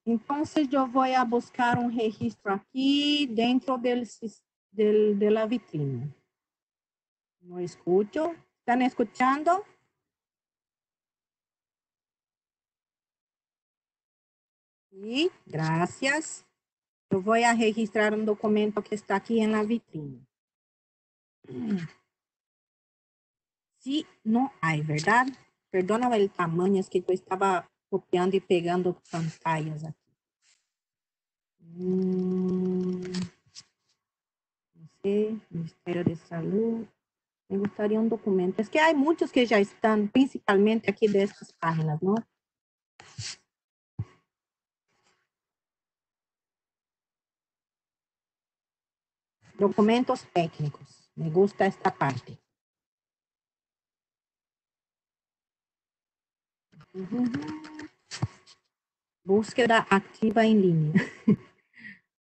Entonces, yo voy a buscar un registro aquí dentro de la vitrina. No escucho. ¿Están escuchando? Sí, gracias. Yo voy a registrar un documento que está aquí en la vitrina. Sí, no hay, ¿verdad? Perdóname el tamaño, es que yo estaba copiando y pegando pantallas aquí. No sé, Ministerio de Salud. Me gustaría un documento. Es que hay muchos que ya están, principalmente aquí de estas páginas, ¿no? Documentos técnicos. Me gusta esta parte. Búsqueda activa en línea.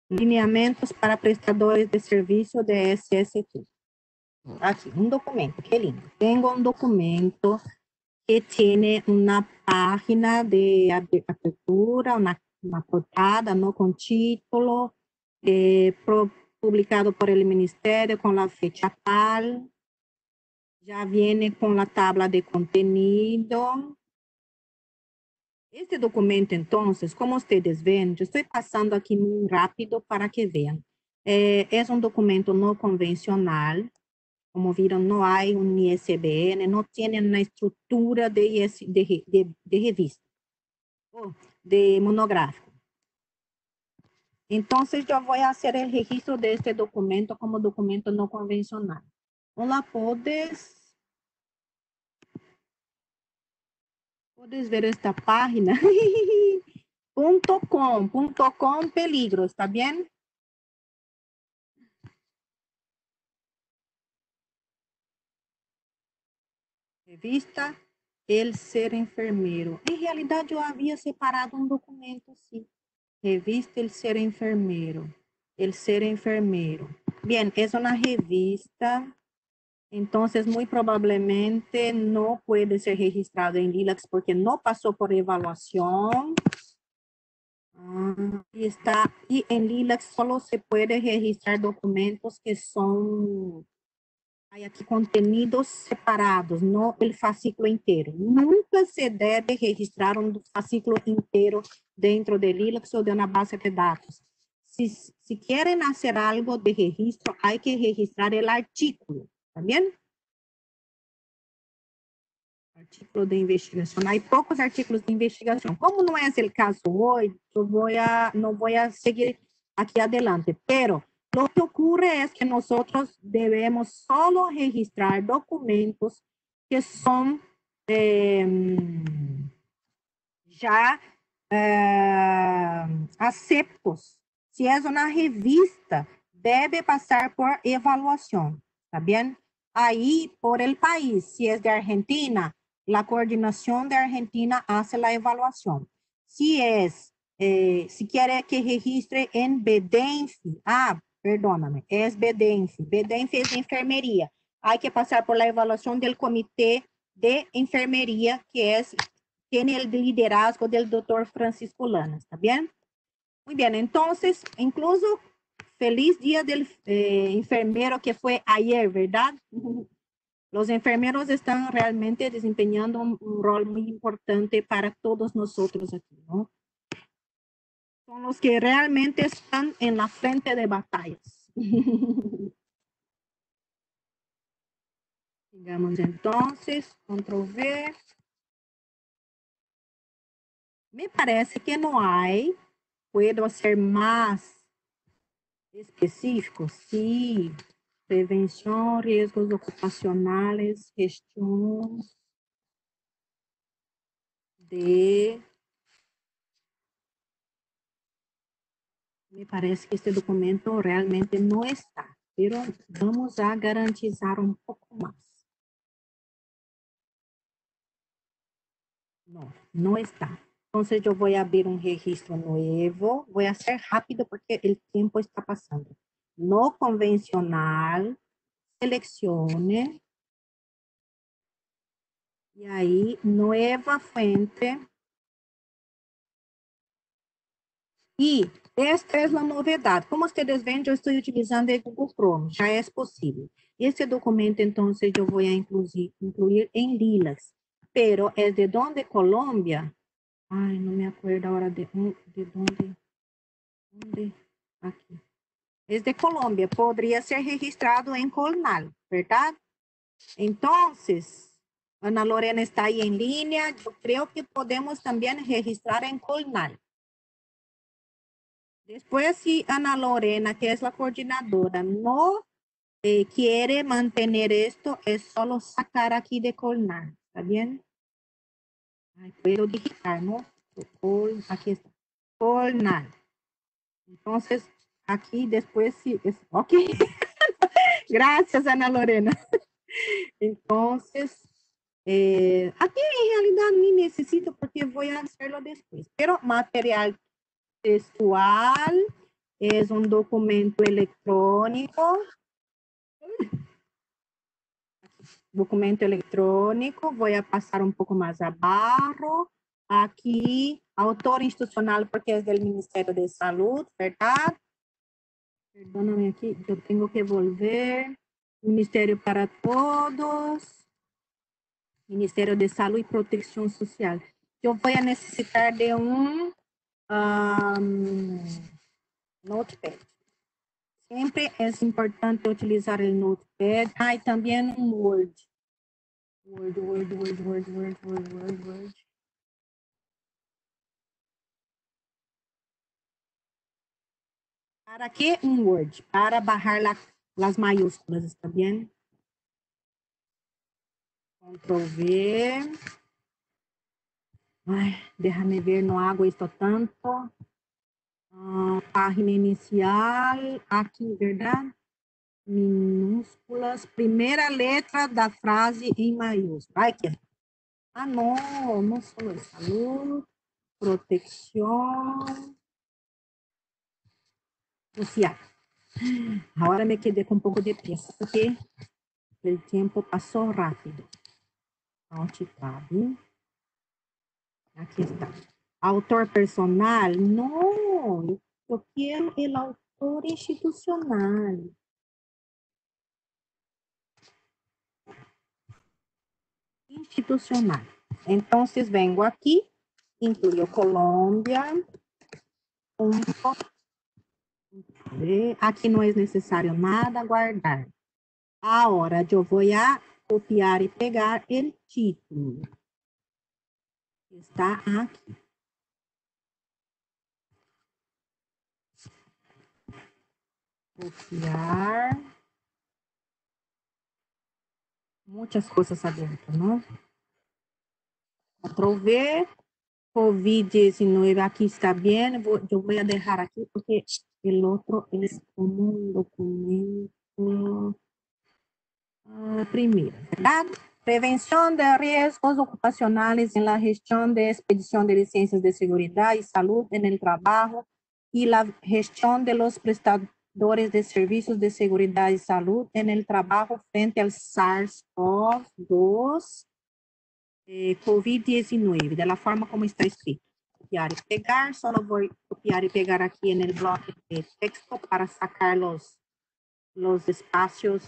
Lineamientos para prestadores de servicio de SST. Aquí, un documento, qué lindo. Tengo un documento que tiene una página de apertura, una portada, ¿no? Con título, publicado por el ministerio con la fecha tal. Ya viene con la tabla de contenido. Este documento, entonces, como ustedes ven, yo estoy pasando aquí muy rápido para que vean. Es un documento no convencional. Como viram, não há um ISBN, não tem uma estrutura de revista, de monográfico. Então, eu vou fazer o registro deste documento como documento não convencional. Olá, podes ver esta página? .com peligro, ¿está bien? Revista El Ser Enfermeiro. Em realidade, eu havia separado um documento assim. Revista El Ser Enfermeiro. El Ser Enfermeiro. Bien, es una revista, entonces muy probablemente no puede ser registrado en LILACS porque no pasó por evaluación. Y está, y en LILAC solo se puede registrar documentos que son, hay aquí contenidos separados, no el fascículo inteiro. Nunca se debe registrar um fascículo inteiro dentro de LILAC ou de uma base de dados. Si quieren hacer algo de registro, hay que registrar el artículo, ¿está bien? Artículo de investigação. Há poucos artículos de investigação. Como não é o caso hoje, não vou seguir aqui adelante. Pero lo que ocurre es que nosotros debemos solo registrar documentos que son já aceptos. Se é uma revista, deve passar por evaluação, ¿está bien? Aí, por el país, se é de Argentina, la coordinación de Argentina hace la evaluación. Si es, si quiere que registre en BEDENF, perdóname, es BEDENF. BEDENF es enfermería. Hay que pasar por la evaluación del comité de enfermería, que es, tiene el liderazgo del doctor Francisco Lanas, ¿está bien? Muy bien, entonces, incluso, feliz día del enfermero que fue ayer, ¿verdad? Los enfermeros están realmente desempeñando un rol muy importante para todos nosotros aquí, ¿no? Son los que realmente están en la frente de batallas. Digamos entonces, control V. Me parece que no hay. Puedo ser más específico, sí. Prevención, riesgos ocupacionales, gestión de... Me parece que este documento realmente no está, pero vamos a garantizar un poco más. No, no está. Entonces yo voy a abrir un registro nuevo. Voy a hacer rápido porque el tiempo está pasando. No convencional, seleccione. Y ahí, nueva fuente. E esta é a novidade. Como vocês veem, eu estou utilizando o Google Chrome. Já é possível. Este documento, então, eu vou incluir em Lilacs. Pero é de onde Colômbia? Ai, não me acuerdo agora de onde. Onde? Aqui. É de Colômbia. Poderia ser registrado em Colnal, verdade? Então, Ana Lorena está aí em linha. Eu creio que podemos também registrar em Colnal. Después, si Ana Lorena, que es la coordinadora, no quiere mantener esto, es solo sacar aquí de Colnar, ¿está bien? Ay, puedo digitar, ¿no? Aquí está, Colnar. Entonces, aquí después sí, ok. Gracias, Ana Lorena. Entonces, aquí en realidad ni necesito porque voy a hacerlo después, pero material textual es un documento electrónico. Documento eletrônico, vou passar um pouco mais abaixo. Aqui, autor institucional, porque é do Ministério de Saúde, verdade? Perdóname aqui, eu tenho que volver. Ministério para Todos. Ministério de Saúde e Proteção Social. Eu vou necessitar de um notepad. Sempre é importante utilizar o notepad. E também um Word. Word. ¿Para qué un Word? Para bajar las mayúsculas, ¿está bien? Control V. Ay, déjame ver, no hago esto tanto. Página inicial, aquí, ¿verdad? Minúsculas, primera letra da frase em maiúscula. Ai, que... não solo de salud, protección social. Agora me quedé com um pouco de pressa, porque o tempo passou rápido. Alt Tab. Aqui está. Autor personal, no, yo quiero el autor institucional. Institucional. Entonces vengo aquí, incluyo Colombia, punto, aquí no es necesario nada, guardar. Ahora yo voy a copiar y pegar el título. Está aquí. Copiar. Muchas cosas adentro, ¿no? Control V. COVID-19 aquí está bien. Yo voy a dejar aquí porque el otro es como un documento. Primero, ¿verdad? Prevención de riesgos ocupacionales en la gestión de expedición de licencias de seguridad y salud en el trabajo y la gestión de los prestadores de servicios de seguridad y salud en el trabajo frente al SARS-CoV-2, COVID-19, de la forma como está escrito. Copiar y pegar, solo voy a copiar y pegar aquí en el bloque de texto para sacar los espacios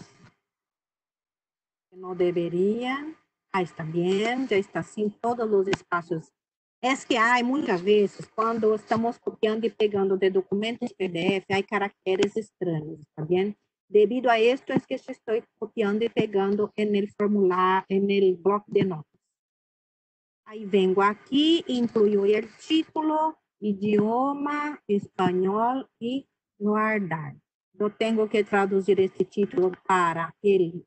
que no deberían. Ahí está bien, ya está sin todos los espacios. Es que hay muchas veces cuando estamos copiando y pegando de documentos PDF, hay caracteres extraños, ¿está bien? Debido a esto es que yo estoy copiando y pegando en el formulário, en el bloque de notas. Ahí vengo aquí, incluyo el título, idioma, español y guardar. Yo tengo que traducir este título para el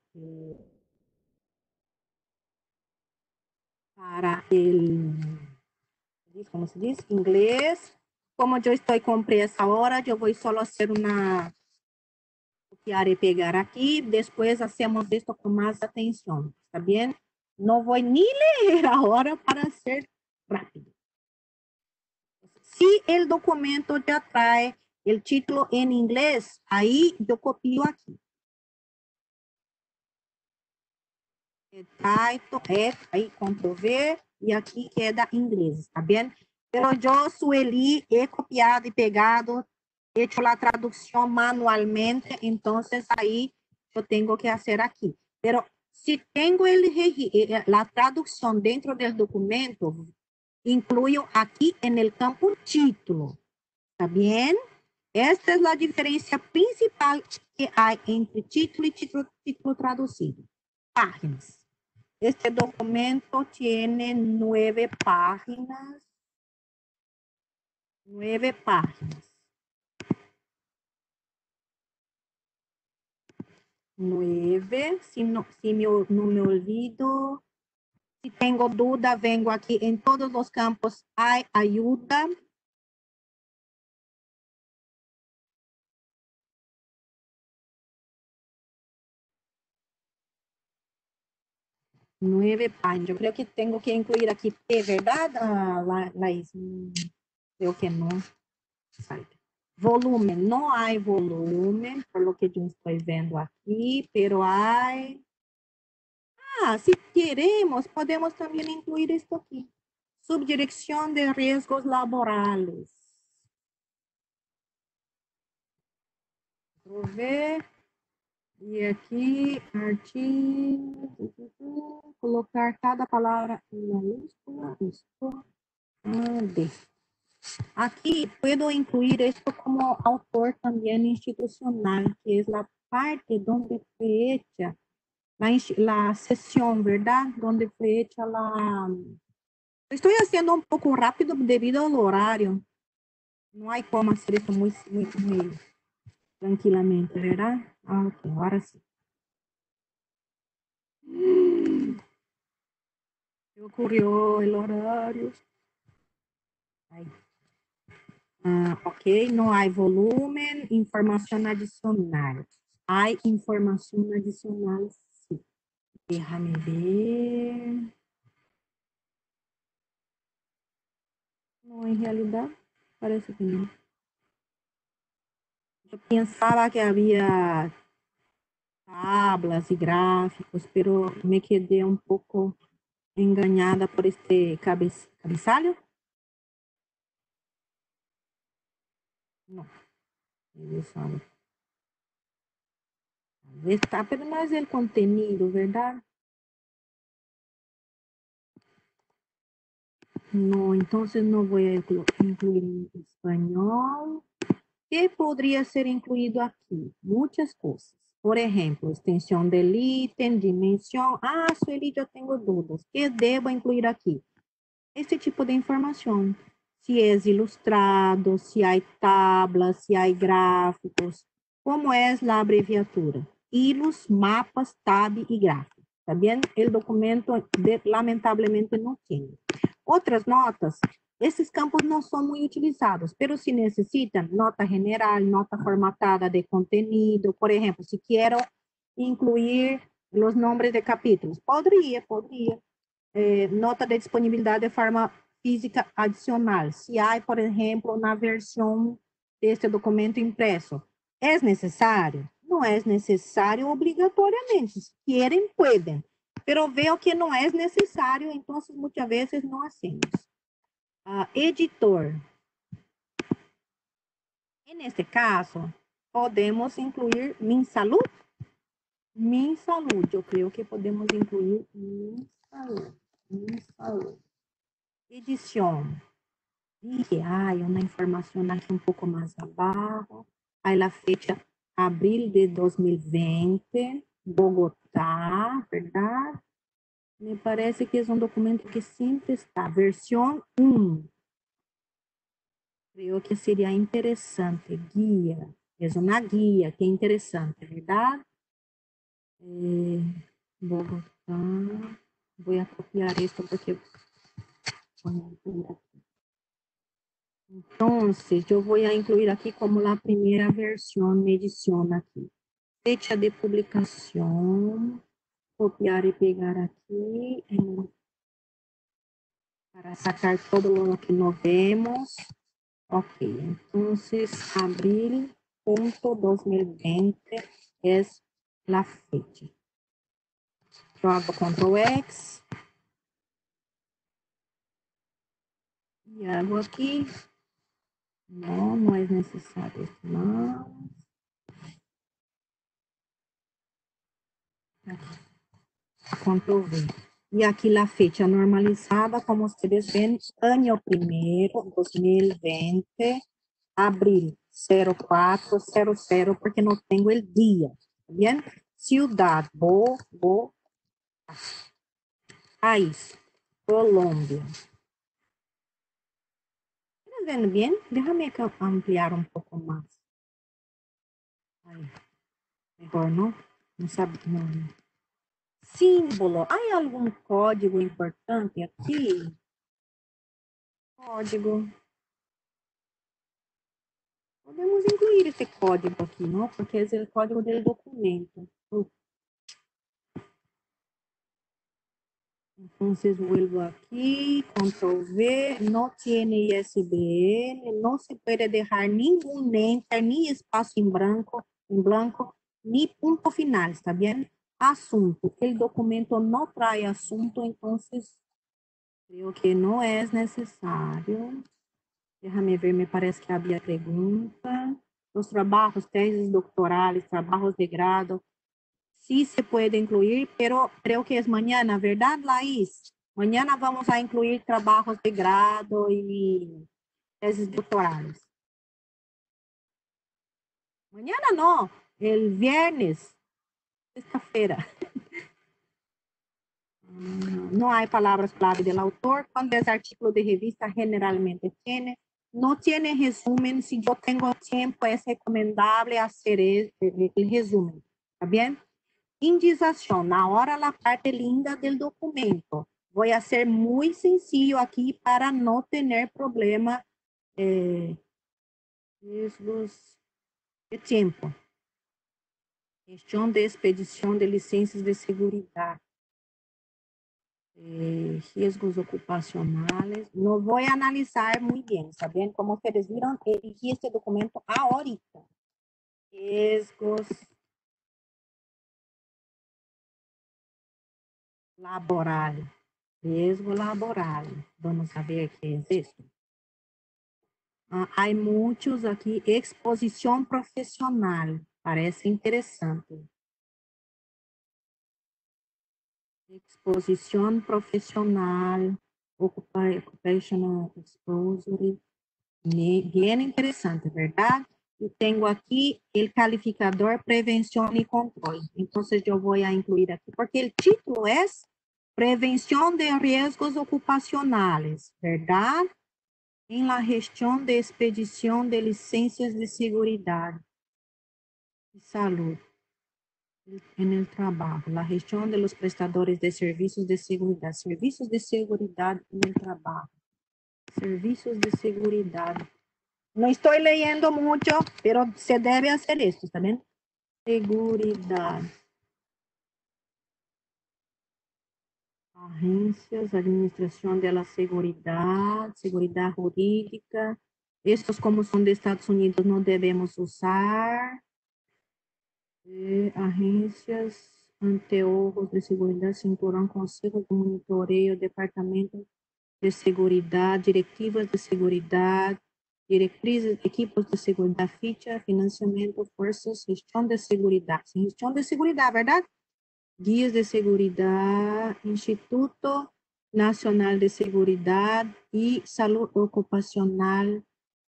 ¿cómo se dice? Inglés. Como yo estoy con presa ahora, yo voy solo a hacer una copiar y pegar aquí. Después hacemos esto con más atención. ¿Está bien? No voy ni leer ahora para hacer rápido. Si el documento ya trae el título en inglés, ahí yo copio aquí. Ahí Ctrl V y aquí queda inglés, ¿está bien? Pero yo suelí, he copiado y pegado, he hecho la traducción manualmente, entonces ahí yo tengo que hacer aquí. Pero si tengo la traducción dentro del documento, incluyo aquí en el campo título, ¿está bien? Esta es la diferencia principal que hay entre título y título traducido. Páginas. Este documento tiene 9 páginas. 9 páginas. 9. Si no me olvido. Si tengo duda, vengo aquí. En todos los campos hay ayuda. Nueve páginas. Yo creo que tengo que incluir aquí P, ¿verdad, Laís? Creo que no. Volumen, no hay volumen, por lo que yo estoy viendo aquí, pero hay... si queremos, podemos también incluir esto aquí. Subdirección de riesgos laborales. Vou ver. E aqui, artigo, colocar cada palavra em maiúscula, esto, D. Aquí puedo incluir esto como autor también institucional, que es la parte donde fue hecha la sesión, ¿verdad? Donde fue hecha la... Estoy haciendo un poco rápido debido al horario. No hay como hacer esto muy tranquilamente, ¿verdad? Ok, ahora sí. ¿Qué ocurrió el horario? Ahí. Ok, no hay volumen, información adicional. Hay información adicional, sí. Déjame ver. No, en realidad, parece que no. Yo pensaba que había tablas y gráficos, pero me quedé un poco engañada por este cabeçalho. No, ellos saben. Está, pero no es el contenido, ¿verdad? No, entonces no voy a incluir en español. ¿Qué podría ser incluido aquí? Muchas cosas. Por ejemplo, extensión del ítem, dimensión. Ah, Sueli, yo tengo dudas. ¿Qué debo incluir aquí? Este tipo de información. Si es ilustrado, si hay tablas, si hay gráficos. ¿Cómo es la abreviatura? Ilus, mapas, tab y gráficos. También el documento lamentablemente no tiene. Otras notas, esses campos não são muito utilizados, pero se necessitam, nota general, nota formatada de contenido, por exemplo, se quero incluir os nomes de capítulos, poderia. Nota de disponibilidade de forma física adicional, se há, por exemplo, na versão deste documento impresso. É necessário? Não é necessário obrigatoriamente. Se querem, podem. Pero veo que não é necessário, então muitas vezes não hacemos. Editor. En este caso, podemos incluir MinSalud. MinSalud, eu creio que podemos incluir MinSalud. MinSalud. Edição. Dije, uma informação aqui um pouco mais abaixo. Aí a fecha abril de 2020, Bogotá, verdade? Me parece que é um documento que sempre está. Versão 1. Creio que seria interessante. Guia. É uma guia que é interessante, verdade? Bogotá. Vou copiar isto porque... Entonces, yo voy a incluir aquí como la primera versión, edición aquí. Fecha de publicación. Copiar y pegar aquí. Para sacar todo lo que no vemos. Ok, entonces, abril.2020 es la fecha. Yo hago Ctrl X. Y hago aquí. No, no es necesario esto más. Ctrl V. E aqui a fecha normalizada, como vocês veem, ano primeiro, 2020, abril 0400, porque não tenho o dia. Bien? Ciudad, país, Colômbia. ¿Estás vendo bien? Déjame ampliar um pouco mais. Aí. Mejor, não? Não sabe, não. Símbolo. Há algum código importante aqui? Código. Podemos incluir esse código aqui, não? Porque esse é o código do documento. Entonces vuelvo aquí, control V, no tiene ISBN, no se puede dejar ningún enter, ni espacio en blanco, ni punto final, ¿está bien? Asunto, el documento no trae asunto, entonces creo que no es necesario. Déjame ver, me parece que había pregunta. Los trabajos, tesis doctorales, trabajos de grado, sí se puede incluir, pero creo que es mañana, ¿verdad, Laís? Mañana vamos a incluir trabajos de grado y tesis doctorales. Mañana no, el viernes, sexta-feira. No hay palabras clave del autor. Cuando es artículo de revista, generalmente tiene. No tiene resumen. Si yo tengo tiempo, es recomendable hacer el resumen. ¿Está bien? Indização, na hora a parte linda do documento. Vou ser muito sencillo aqui para não ter problema de tempo. Gestão de expedição de licenças de seguridade. Riscos ocupacionais. Não vou analisar muito bem, sabendo como vocês viram, editei este documento ahorita. Riscos laborais. Riesgo laboral. Vamos ver o que é isso. Hay muchos aquí. Exposición profesional. Parece interesante. Exposición profesional. Occupational exposure. Bien interesante, ¿verdad? Y tengo aquí el calificador prevención y control. Entonces yo voy a incluir aquí, porque el título es Prevención de riesgos ocupacionales, ¿verdad? En la gestión de expedición de licencias de seguridad y salud en el trabajo, la gestión de los prestadores de servicios de seguridad en el trabajo, servicios de seguridad. No estoy leyendo mucho, pero se debe hacer esto, ¿está bien? Seguridad. Agencias, administración de la seguridad, seguridad jurídica. Estos como son de Estados Unidos no debemos usar. Agencias, anteojos de seguridad, cinturón, consejo de monitoreo, departamento de seguridad, directivas de seguridad, directrices, equipos de seguridad, ficha, financiamiento, fuerzas, gestión de seguridad. Gestión de seguridad, ¿verdad? Guías de seguridad, Instituto Nacional de Seguridad y Salud Ocupacional,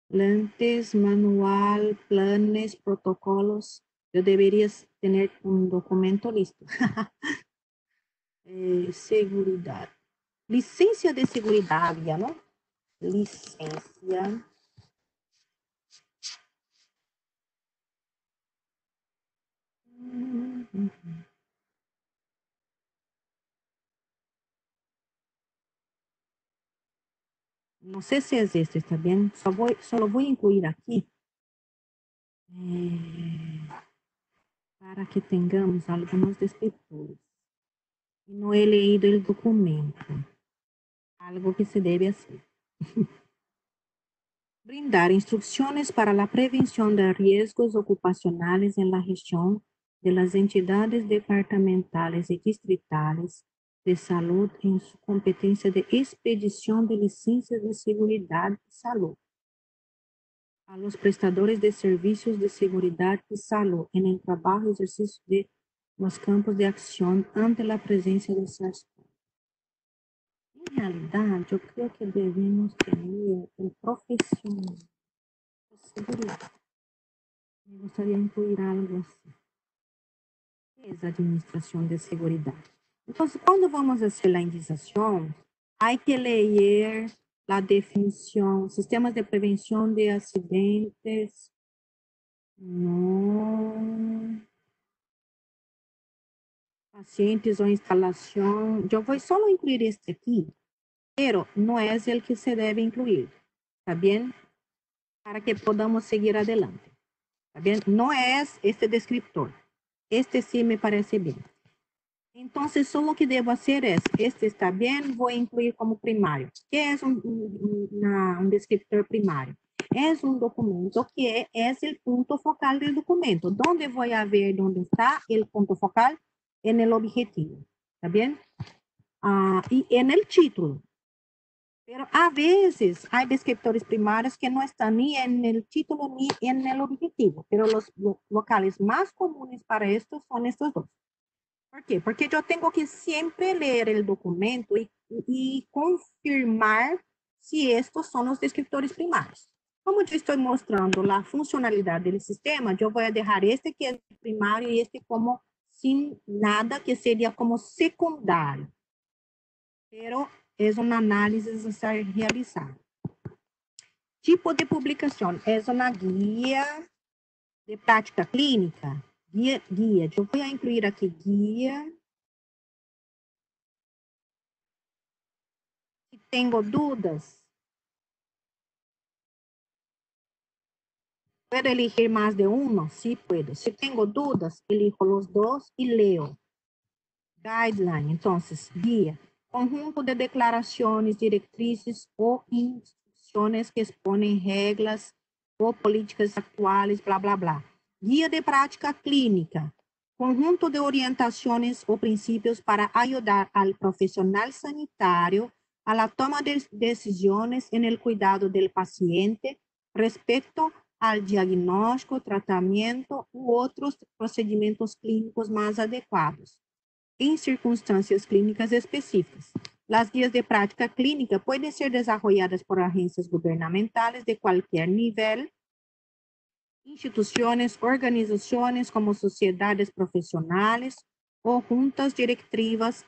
lentes, manual, planes, protocolos. Yo debería tener un documento listo. Seguridad. Licencia de seguridad, había, ¿no? Licencia. No sé si es este, está bien. Solo voy a incluir aquí. Para que tengamos algunos descriptores. No he leído el documento. Algo que se debe hacer. Brindar instrucciones para la prevención de riesgos ocupacionales en la gestión de las entidades departamentales y distritales de salud en su competencia de expedición de licencias de seguridad y salud a los prestadores de servicios de seguridad y salud en el trabajo y ejercicio de los campos de acción ante la presencia de SARS-CoV. En realidad, yo creo que debemos tener el profesional de seguridad. Me gustaría incluir algo así. ¿Qué es administración de seguridad? Entonces, cuando vamos a hacer la indexación, hay que leer la definición, sistemas de prevención de accidentes, no, pacientes o instalación. Yo voy solo a incluir este aquí, pero no es el que se debe incluir, ¿está bien? Para que podamos seguir adelante, ¿está bien? No es este descriptor. Este sí me parece bien. Entonces, solo lo que debo hacer es, este está bien, voy a incluir como primario. ¿Qué es un descriptor primario? Es un documento que es el punto focal del documento. ¿Dónde voy a ver dónde está el punto focal? En el objetivo. ¿Está bien? Y en el título. Pero a veces hay descriptores primarios que no están ni en el título ni en el objetivo. Pero los locales más comunes para esto son estos dos. ¿Por qué? Porque yo tengo que siempre leer el documento y confirmar si estos son los descriptores primarios. Como yo estoy mostrando la funcionalidad del sistema, yo voy a dejar este que es primario y este como sin nada, que sería como secundario. Pero es un análisis a ser realizado. Tipo de publicación, es una guía de práctica clínica. Guía. Yo voy a incluir aquí guía. Si tengo dudas, ¿puedo elegir más de uno? Sí, puedo. Si tengo dudas, elijo los dos y leo. Guideline, entonces, guía. Conjunto de declaraciones, directrices o instrucciones que exponen reglas o políticas actuales, bla, bla, bla. Guía de práctica clínica. Conjunto de orientaciones o principios para ayudar al profesional sanitario a la toma de decisiones en el cuidado del paciente respecto al diagnóstico, tratamiento u otros procedimientos clínicos más adecuados en circunstancias clínicas específicas. Las guías de práctica clínica pueden ser desarrolladas por agencias gubernamentales de cualquier nivel, instituciones, organizaciones como sociedades profesionales o juntas directivas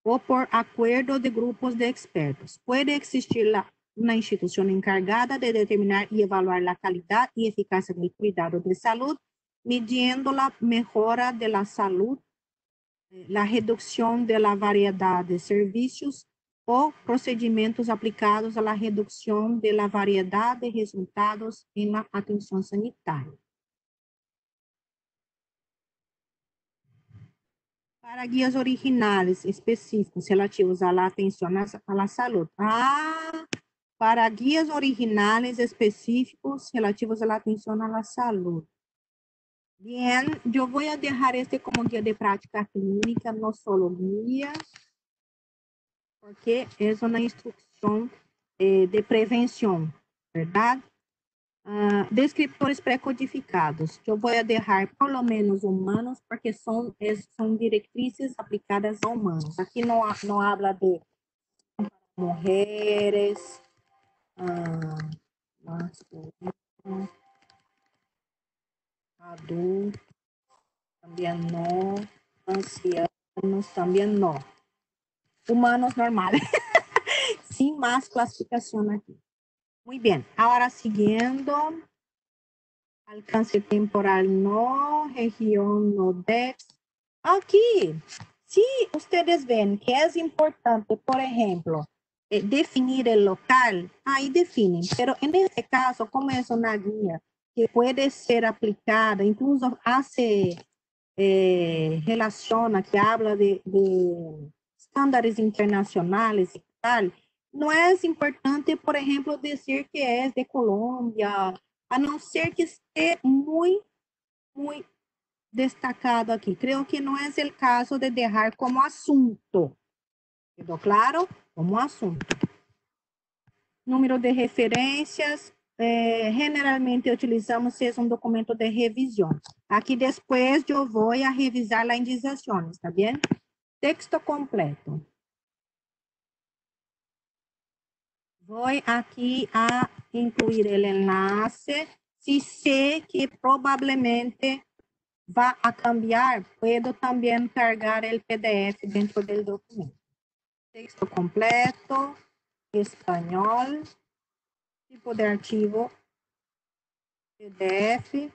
o por acuerdo de grupos de expertos. Puede existir una institución encargada de determinar y evaluar la calidad y eficacia del cuidado de salud, midiendo la mejora de la salud, la reducción de la variedad de servicios o procedimentos aplicados a la reducción de la variedad de resultados en la atención sanitaria. Para guías originales específicos relativos a la atención a la salud. Para guías originales específicos relativos a la atención a la salud. Bien, yo voy a dejar este como guía de práctica clínica, no solo guía, porque es una instrucción de prevención, ¿verdad? Descriptores pré-codificados. Eu vou deixar por lo menos humanos, porque são diretrizes aplicadas a humanos. Aqui não habla de mulheres, adultos, também não, ancianos, também não. Humanos normales, sin más clasificación aquí. Muy bien, ahora siguiendo. Alcance temporal no, región no DEX. Aquí, si ustedes ven que es importante, por ejemplo, definir el local, ahí definen, pero en este caso, como es una guía que puede ser aplicada, incluso hace, relaciona, que habla de estándares internacionales y tal, no es importante, por ejemplo, decir que es de Colombia, a não ser que esté muy destacado aquí. Creo que no es el caso de dejar como asunto. ¿Quedó claro? Como asunto. Número de referências, generalmente utilizamos si es un documento de revisión. Aquí después yo voy a revisar la indización, ¿está bien? Texto completo. Voy aquí a incluir el enlace. Si sé que probablemente va a cambiar, puedo también cargar el PDF dentro del documento. Texto completo, español, tipo de archivo, PDF,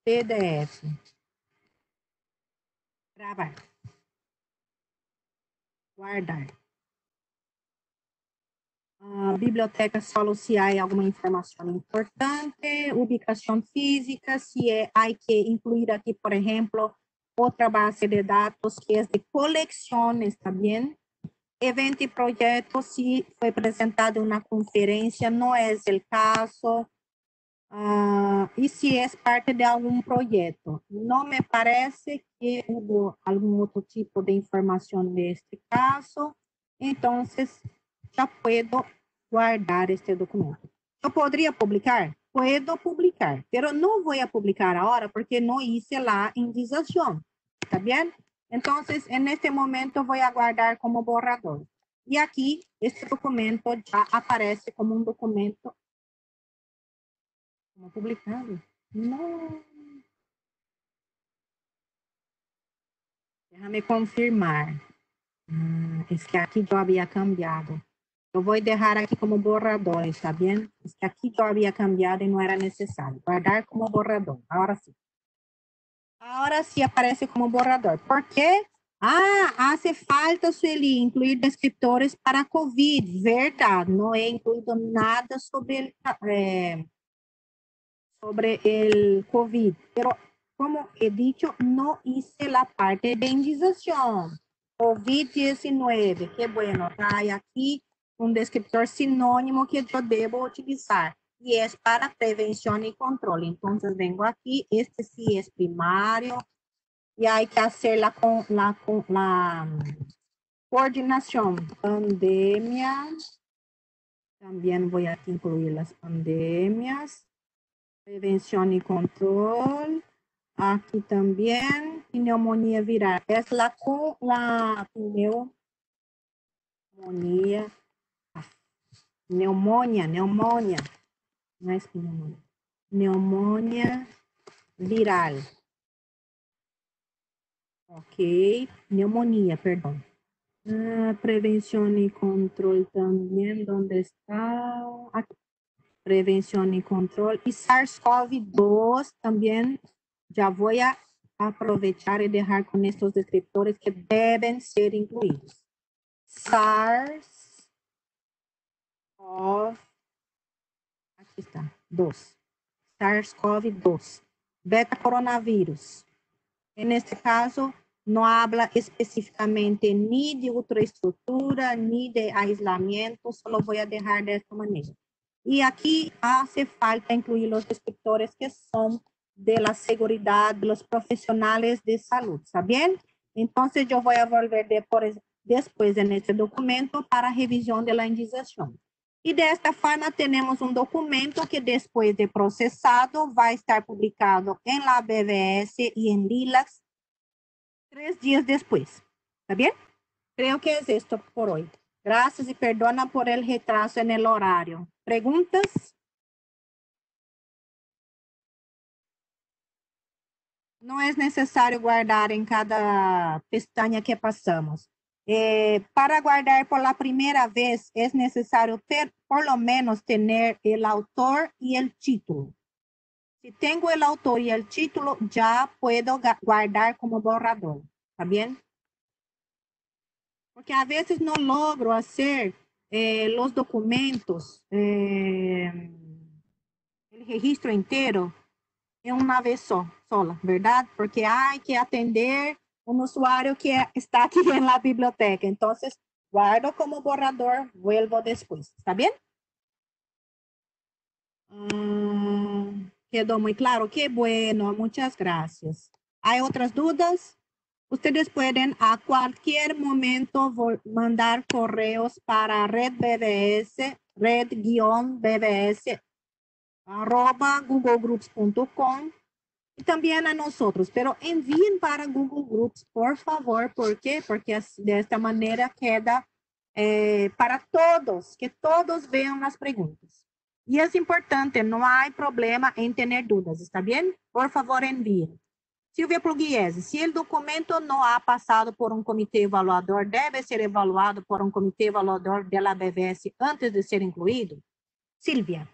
PDF. Grabar. Guardar. Biblioteca solo si hay alguna información importante, ubicación física, si hay que incluir aquí, por ejemplo, otra base de datos que es de colecciones también. Evento y proyecto, si fue presentado en una conferencia, no es el caso. Y si es parte de algún proyecto. No me parece que hubo algún otro tipo de información de este caso. Entonces, ya puedo guardar este documento. ¿Yo podría publicar? Puedo publicar, pero no voy a publicar ahora porque no hice la indización. ¿Está bien? Entonces, en este momento voy a guardar como borrador. Y aquí, este documento ya aparece como un documento como publicado. No. Déjame confirmar. Es que aquí yo había cambiado. Yo voy a dejar aquí como borrador, ¿está bien? Es que aquí yo había cambiado y no era necesario. Guardar como borrador. Ahora sí. Ahora sí aparece como borrador. ¿Por qué? Hace falta, Sueli, incluir descriptores para COVID. Verdad, no he incluido nada sobre el COVID. Pero, como he dicho, no hice la parte de indización. COVID-19, que bueno, hay aquí un descriptor sinónimo que yo debo utilizar y es para prevención y control. Entonces vengo aquí, este sí es primario y hay que hacer la coordinación. Pandemia También voy a incluir las pandemias, prevención y control. Aquí también, neumonía viral. Es la neumonía, neumonía. No es neumonía. Neumonía viral. Ok, neumonía, perdón. Prevención y control también, ¿dónde está? Aquí. Prevención y control. Y SARS-CoV-2 también, ya voy a aprovechar y dejar con estos descriptores que deben ser incluidos. SARS-CoV, aquí está, 2. SARS-CoV-2, beta coronavírus. En este caso, no habla específicamente ni de ultraestructura, ni de aislamiento, solo voy a dejar de esta manera. Y aquí hace falta incluir los descriptores que son de la seguridad de los profesionales de salud, ¿está bien? Entonces yo voy a volver después en este documento para revisión de la indización. Y de esta forma tenemos un documento que después de procesado va a estar publicado en la BBS y en LILACS 3 días después. ¿Está bien? Creo que es esto por hoy. Gracias y perdona por el retraso en el horario. ¿Preguntas? No es necesario guardar en cada pestaña que pasamos. Para guardar por la primera vez es necesario por lo menos tener el autor y el título. Si tengo el autor y el título, ya puedo guardar como borrador. ¿Está bien? Porque a veces no logro hacer los documentos, el registro entero en una vez sola, ¿verdad? Porque hay que atender un usuario que está aquí en la biblioteca. Entonces, guardo como borrador, vuelvo después. ¿Está bien? Quedó muy claro. Qué bueno, muchas gracias. ¿Hay otras dudas? Ustedes pueden a cualquier momento mandar correos para red-bbs @googlegroups.com y también a nosotros, pero envíen para Google Groups, por favor. ¿Por qué? Porque de esta manera queda para todos, que todos vean las preguntas. Y es importante, no hay problema en tener dudas, ¿está bien? Por favor, envíen. Silvia Pugliese, se el documento não ha passado por um comitê evaluador, deve ser evaluado por um comitê evaluador da BVS antes de ser incluído? Silvia,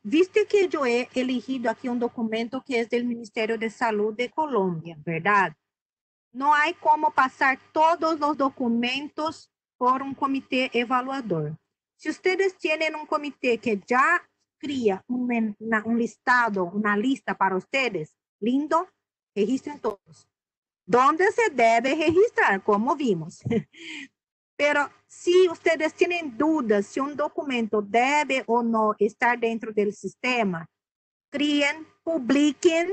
viste que eu he elegido aqui um documento que é do Ministério de Saúde de Colômbia, verdade? Não há como passar todos os documentos por um comitê evaluador. Se vocês têm um comitê que já cria um listado, uma lista para vocês, lindo, registren todos. ¿Dónde se debe registrar? Como vimos. Pero si ustedes tienen dudas si un documento debe o no estar dentro del sistema, creen, publiquen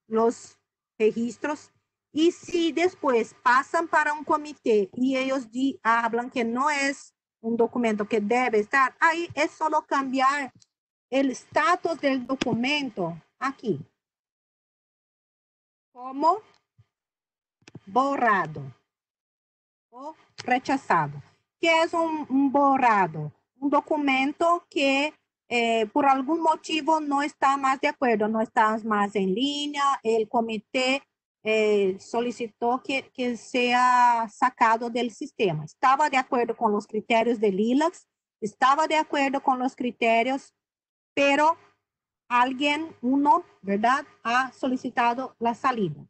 los registros y si después pasan para un comité y ellos hablan que no es un documento que debe estar, ahí es solo cambiar el estatus del documento aquí como borrado o rechazado. ¿Qué es un borrado? Un documento que por algún motivo no está más de acuerdo, no está más en línea, el comité solicitó que sea sacado del sistema. Estaba de acuerdo con los criterios del ILAX, estaba de acuerdo con los criterios, pero alguien, ¿verdad?, ha solicitado la salida.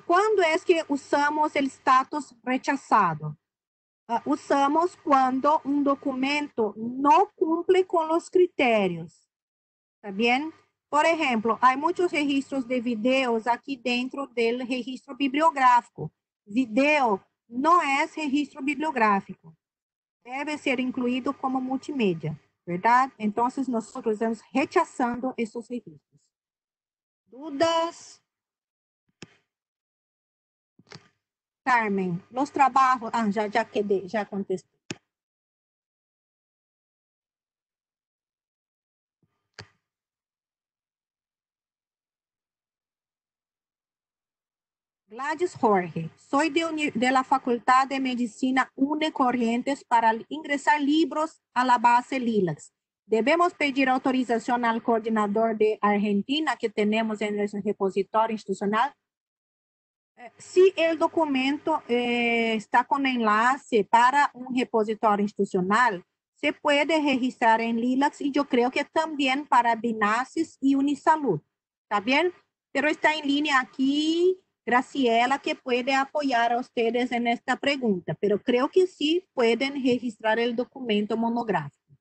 Quando é que usamos o status rechazado? Usamos quando um documento não cumpre com os critérios. ¿Está bien? Por exemplo, há muitos registros de videos aqui dentro do registro bibliográfico. Video não é registro bibliográfico. Deve ser incluído como multimídia, verdade? Então, nós estamos rechazando esses registros. Dudas? Carmen, los trabajos, ya contesté. Gladys Jorge, soy de la Facultad de Medicina UNE Corrientes para ingresar libros a la base LILACS. Debemos pedir autorización al coordinador de Argentina que tenemos en el repositorio institucional. Si el documento está con enlace para un repositorio institucional, se puede registrar en LILACS y yo creo que también para BINASIS y Unisalud. ¿Está bien? Pero está en línea aquí Graciela, que puede apoyar a ustedes en esta pregunta, pero creo que sí pueden registrar el documento monográfico.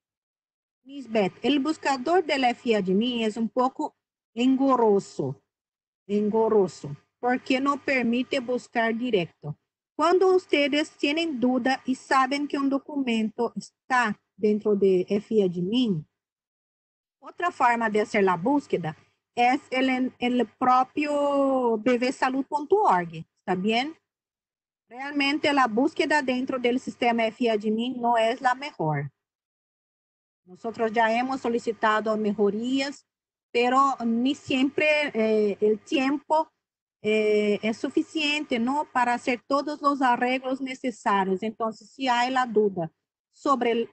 Lisbeth, el buscador del FIADMIN es un poco engorroso, porque no permite buscar directo. Cuando ustedes tienen duda y saben que un documento está dentro de FIADMIN, otra forma de hacer la búsqueda es el propio bvsalud.org, ¿está bien? Realmente la búsqueda dentro del sistema FIADMIN no es la mejor. Nosotros ya hemos solicitado mejorías, pero ni siempre el tiempo es suficiente, ¿no? Para hacer todos los arreglos necesarios. Entonces, si hay la duda sobre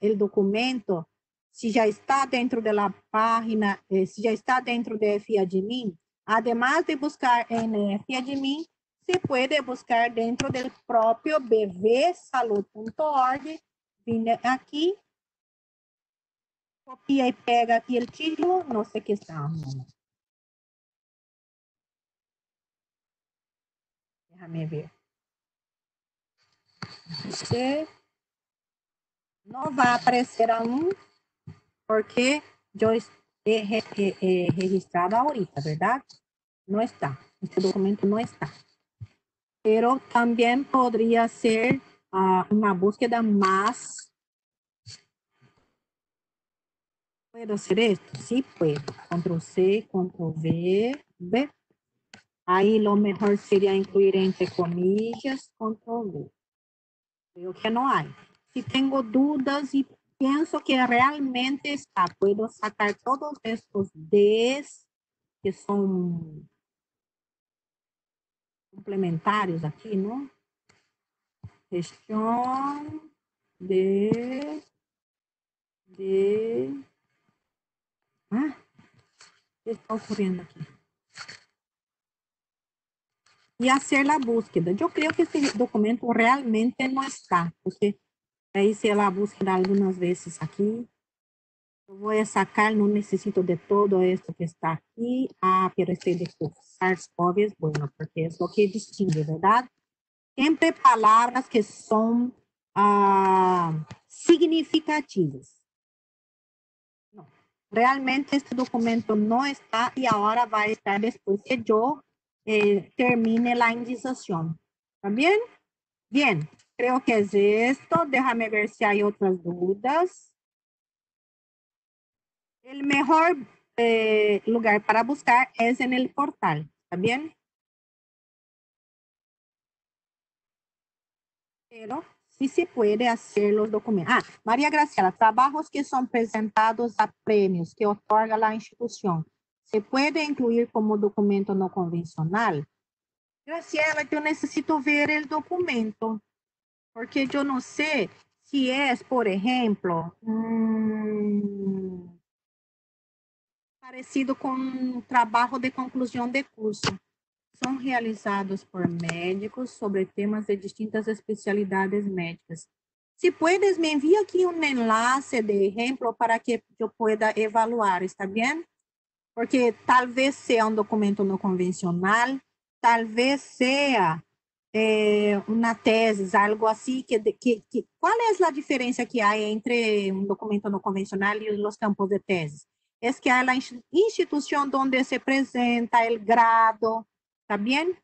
el documento, si ya está dentro de la página, si ya está dentro de FIADMIN, además de buscar en FIADMIN, se puede buscar dentro del propio bvsalud.org. Vine aquí, copia y pega aquí el título, no sé qué está. Déjame ver. Este no va a aparecer aún porque yo he registrado ahorita, ¿verdad? No está. Este documento no está. Pero también podría ser una búsqueda más. ¿Puedo hacer esto? Sí, puedo. Control C, Control V, ¿ve? Ahí lo mejor sería incluir entre comillas, Control V. Creo que no hay. Si tengo dudas y pienso que realmente está, puedo sacar todos estos Ds que son complementarios aquí, ¿no? Gestión de... ¿Qué está ocurriendo aquí? Y hacer la búsqueda. Yo creo que este documento realmente no está. Porque hice la búsqueda algunas veces aquí. Voy a sacar, no necesito de todo esto que está aquí. Pero este de SARS-CoV es bueno, porque es lo que distingue, ¿verdad? Siempre palabras que son significativas. No, realmente este documento no está y ahora va a estar después que yo termine la indización. ¿Está bien? Bien, creo que es esto. Déjame ver si hay otras dudas. El mejor lugar para buscar es en el portal, ¿está bien? Pero sí se puede hacer los documentos. María Graciela, trabajos que son presentados a premios que otorga la institución, ¿se puede incluir como documento no convencional? Graciela, yo necesito ver el documento, porque yo no sé si es, por ejemplo, parecido con un trabajo de conclusión de curso. Son realizados por médicos sobre temas de distintas especialidades médicas. Si puedes, me envía aquí un enlace de ejemplo para que yo pueda evaluar, ¿está bien? Porque tal vez sea un documento no convencional, tal vez sea una tesis, algo así. ¿Cuál es la diferencia que hay entre un documento no convencional y los campos de tesis? Es que hay la institución donde se presenta el grado, ¿está bien?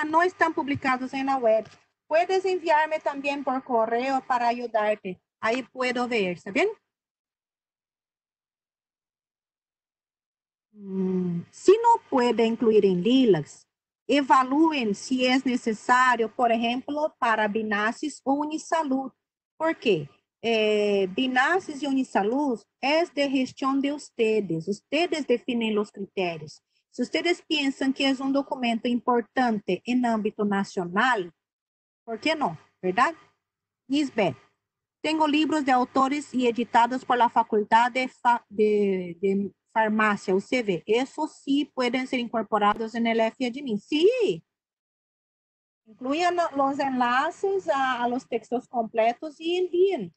No están publicados en la web. Puedes enviarme también por correo para ayudarte. Ahí puedo ver, ¿está bien? Si no puede incluir en LILACS, evalúen si es necesario, por ejemplo, para BINASIS o Unisalud. ¿Por qué? BINASIS y Unisalud es de gestión de ustedes. Ustedes definen los criterios. Si ustedes piensan que es un documento importante en ámbito nacional, ¿por qué no? ¿Verdad? Lisbeth, tengo libros de autores y editados por la Facultad de Farmacia, UCV. Eso sí pueden ser incorporados en el FADMIN. Sí, incluyan los enlaces a los textos completos y envíen.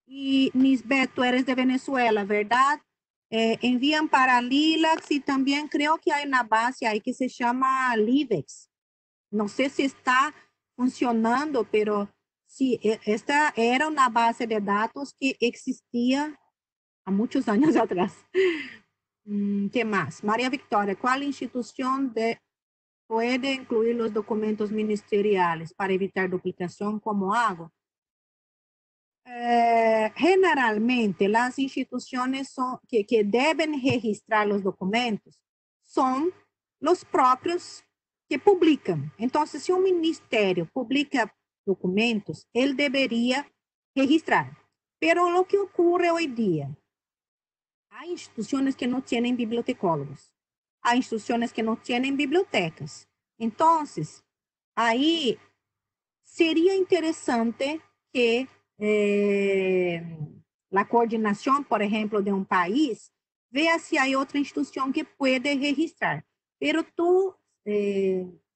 Y Nisbet, tú eres de Venezuela, ¿verdad? Envían para Lilacs y también creo que hay una base ahí que se llama Livex. No sé si está funcionando, pero sí, esta era una base de datos que existía há muchos años atrás. ¿Qué más? María Victoria, ¿cuál institución puede incluir los documentos ministeriales para evitar duplicación? ¿Cómo hago? Generalmente, las instituciones que deben registrar los documentos son los propios que publican. Entonces, si un ministerio publica documentos, él debería registrar. Pero lo que ocurre hoy día, hay instituciones que no tienen bibliotecólogos, hay instituciones que no tienen bibliotecas. Entonces, ahí sería interesante que la coordinación, por ejemplo, de un país, vea si hay otra institución que puede registrar. Pero tú,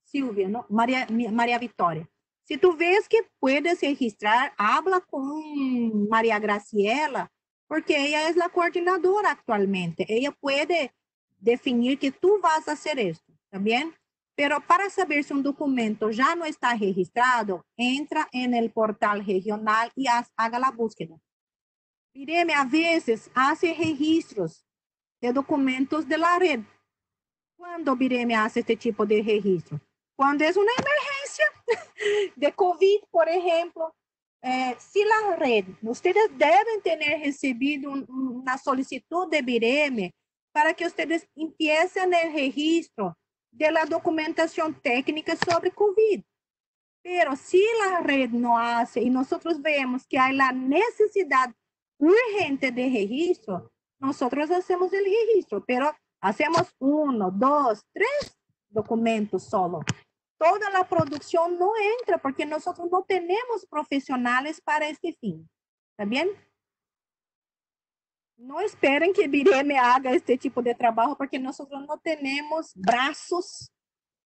Silvia, ¿no? María Victoria, si tú ves que puedes registrar, habla con María Graciela, porque ella es la coordinadora actualmente. Ella puede definir que tú vas a hacer esto, ¿está bien? Pero para saber si un documento ya no está registrado, entra en el portal regional y haga la búsqueda. Irene, a veces hace registros de documentos de la red. ¿Cuándo Bireme hace este tipo de registro? Cuando es una emergencia de COVID, por ejemplo. Si la red, ustedes deben tener recibido una solicitud de Bireme para que ustedes empiecen el registro de la documentación técnica sobre COVID. Pero si la red no hace y nosotros vemos que hay la necesidad urgente de registro, nosotros hacemos el registro, pero hacemos 1, 2, 3 documentos solo. Toda la producción no entra porque nosotros no tenemos profesionales para este fin. ¿Está bien? No esperen que Bireme haga este tipo de trabajo porque nosotros no tenemos brazos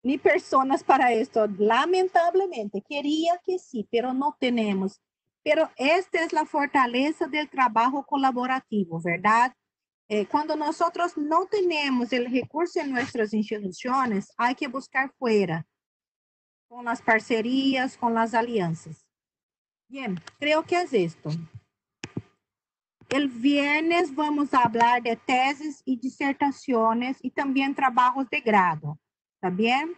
ni personas para esto. Lamentablemente, quería que sí, pero no tenemos. Pero esta es la fortaleza del trabajo colaborativo, ¿verdad? Cuando nosotros no tenemos el recurso en nuestras instituciones, hay que buscar fuera, con las parcerías, con las alianzas. Bien, creo que es esto. El viernes vamos a hablar de tesis y disertaciones y también trabajos de grado. ¿Está bien?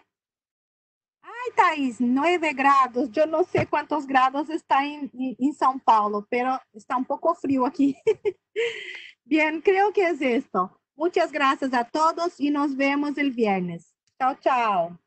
Ay, Thaís, 9 grados. Yo no sé cuántos grados está en São Paulo, pero está un poco frío aquí. Bien, creo que es esto. Muchas gracias a todos y nos vemos el viernes. Chao, chao.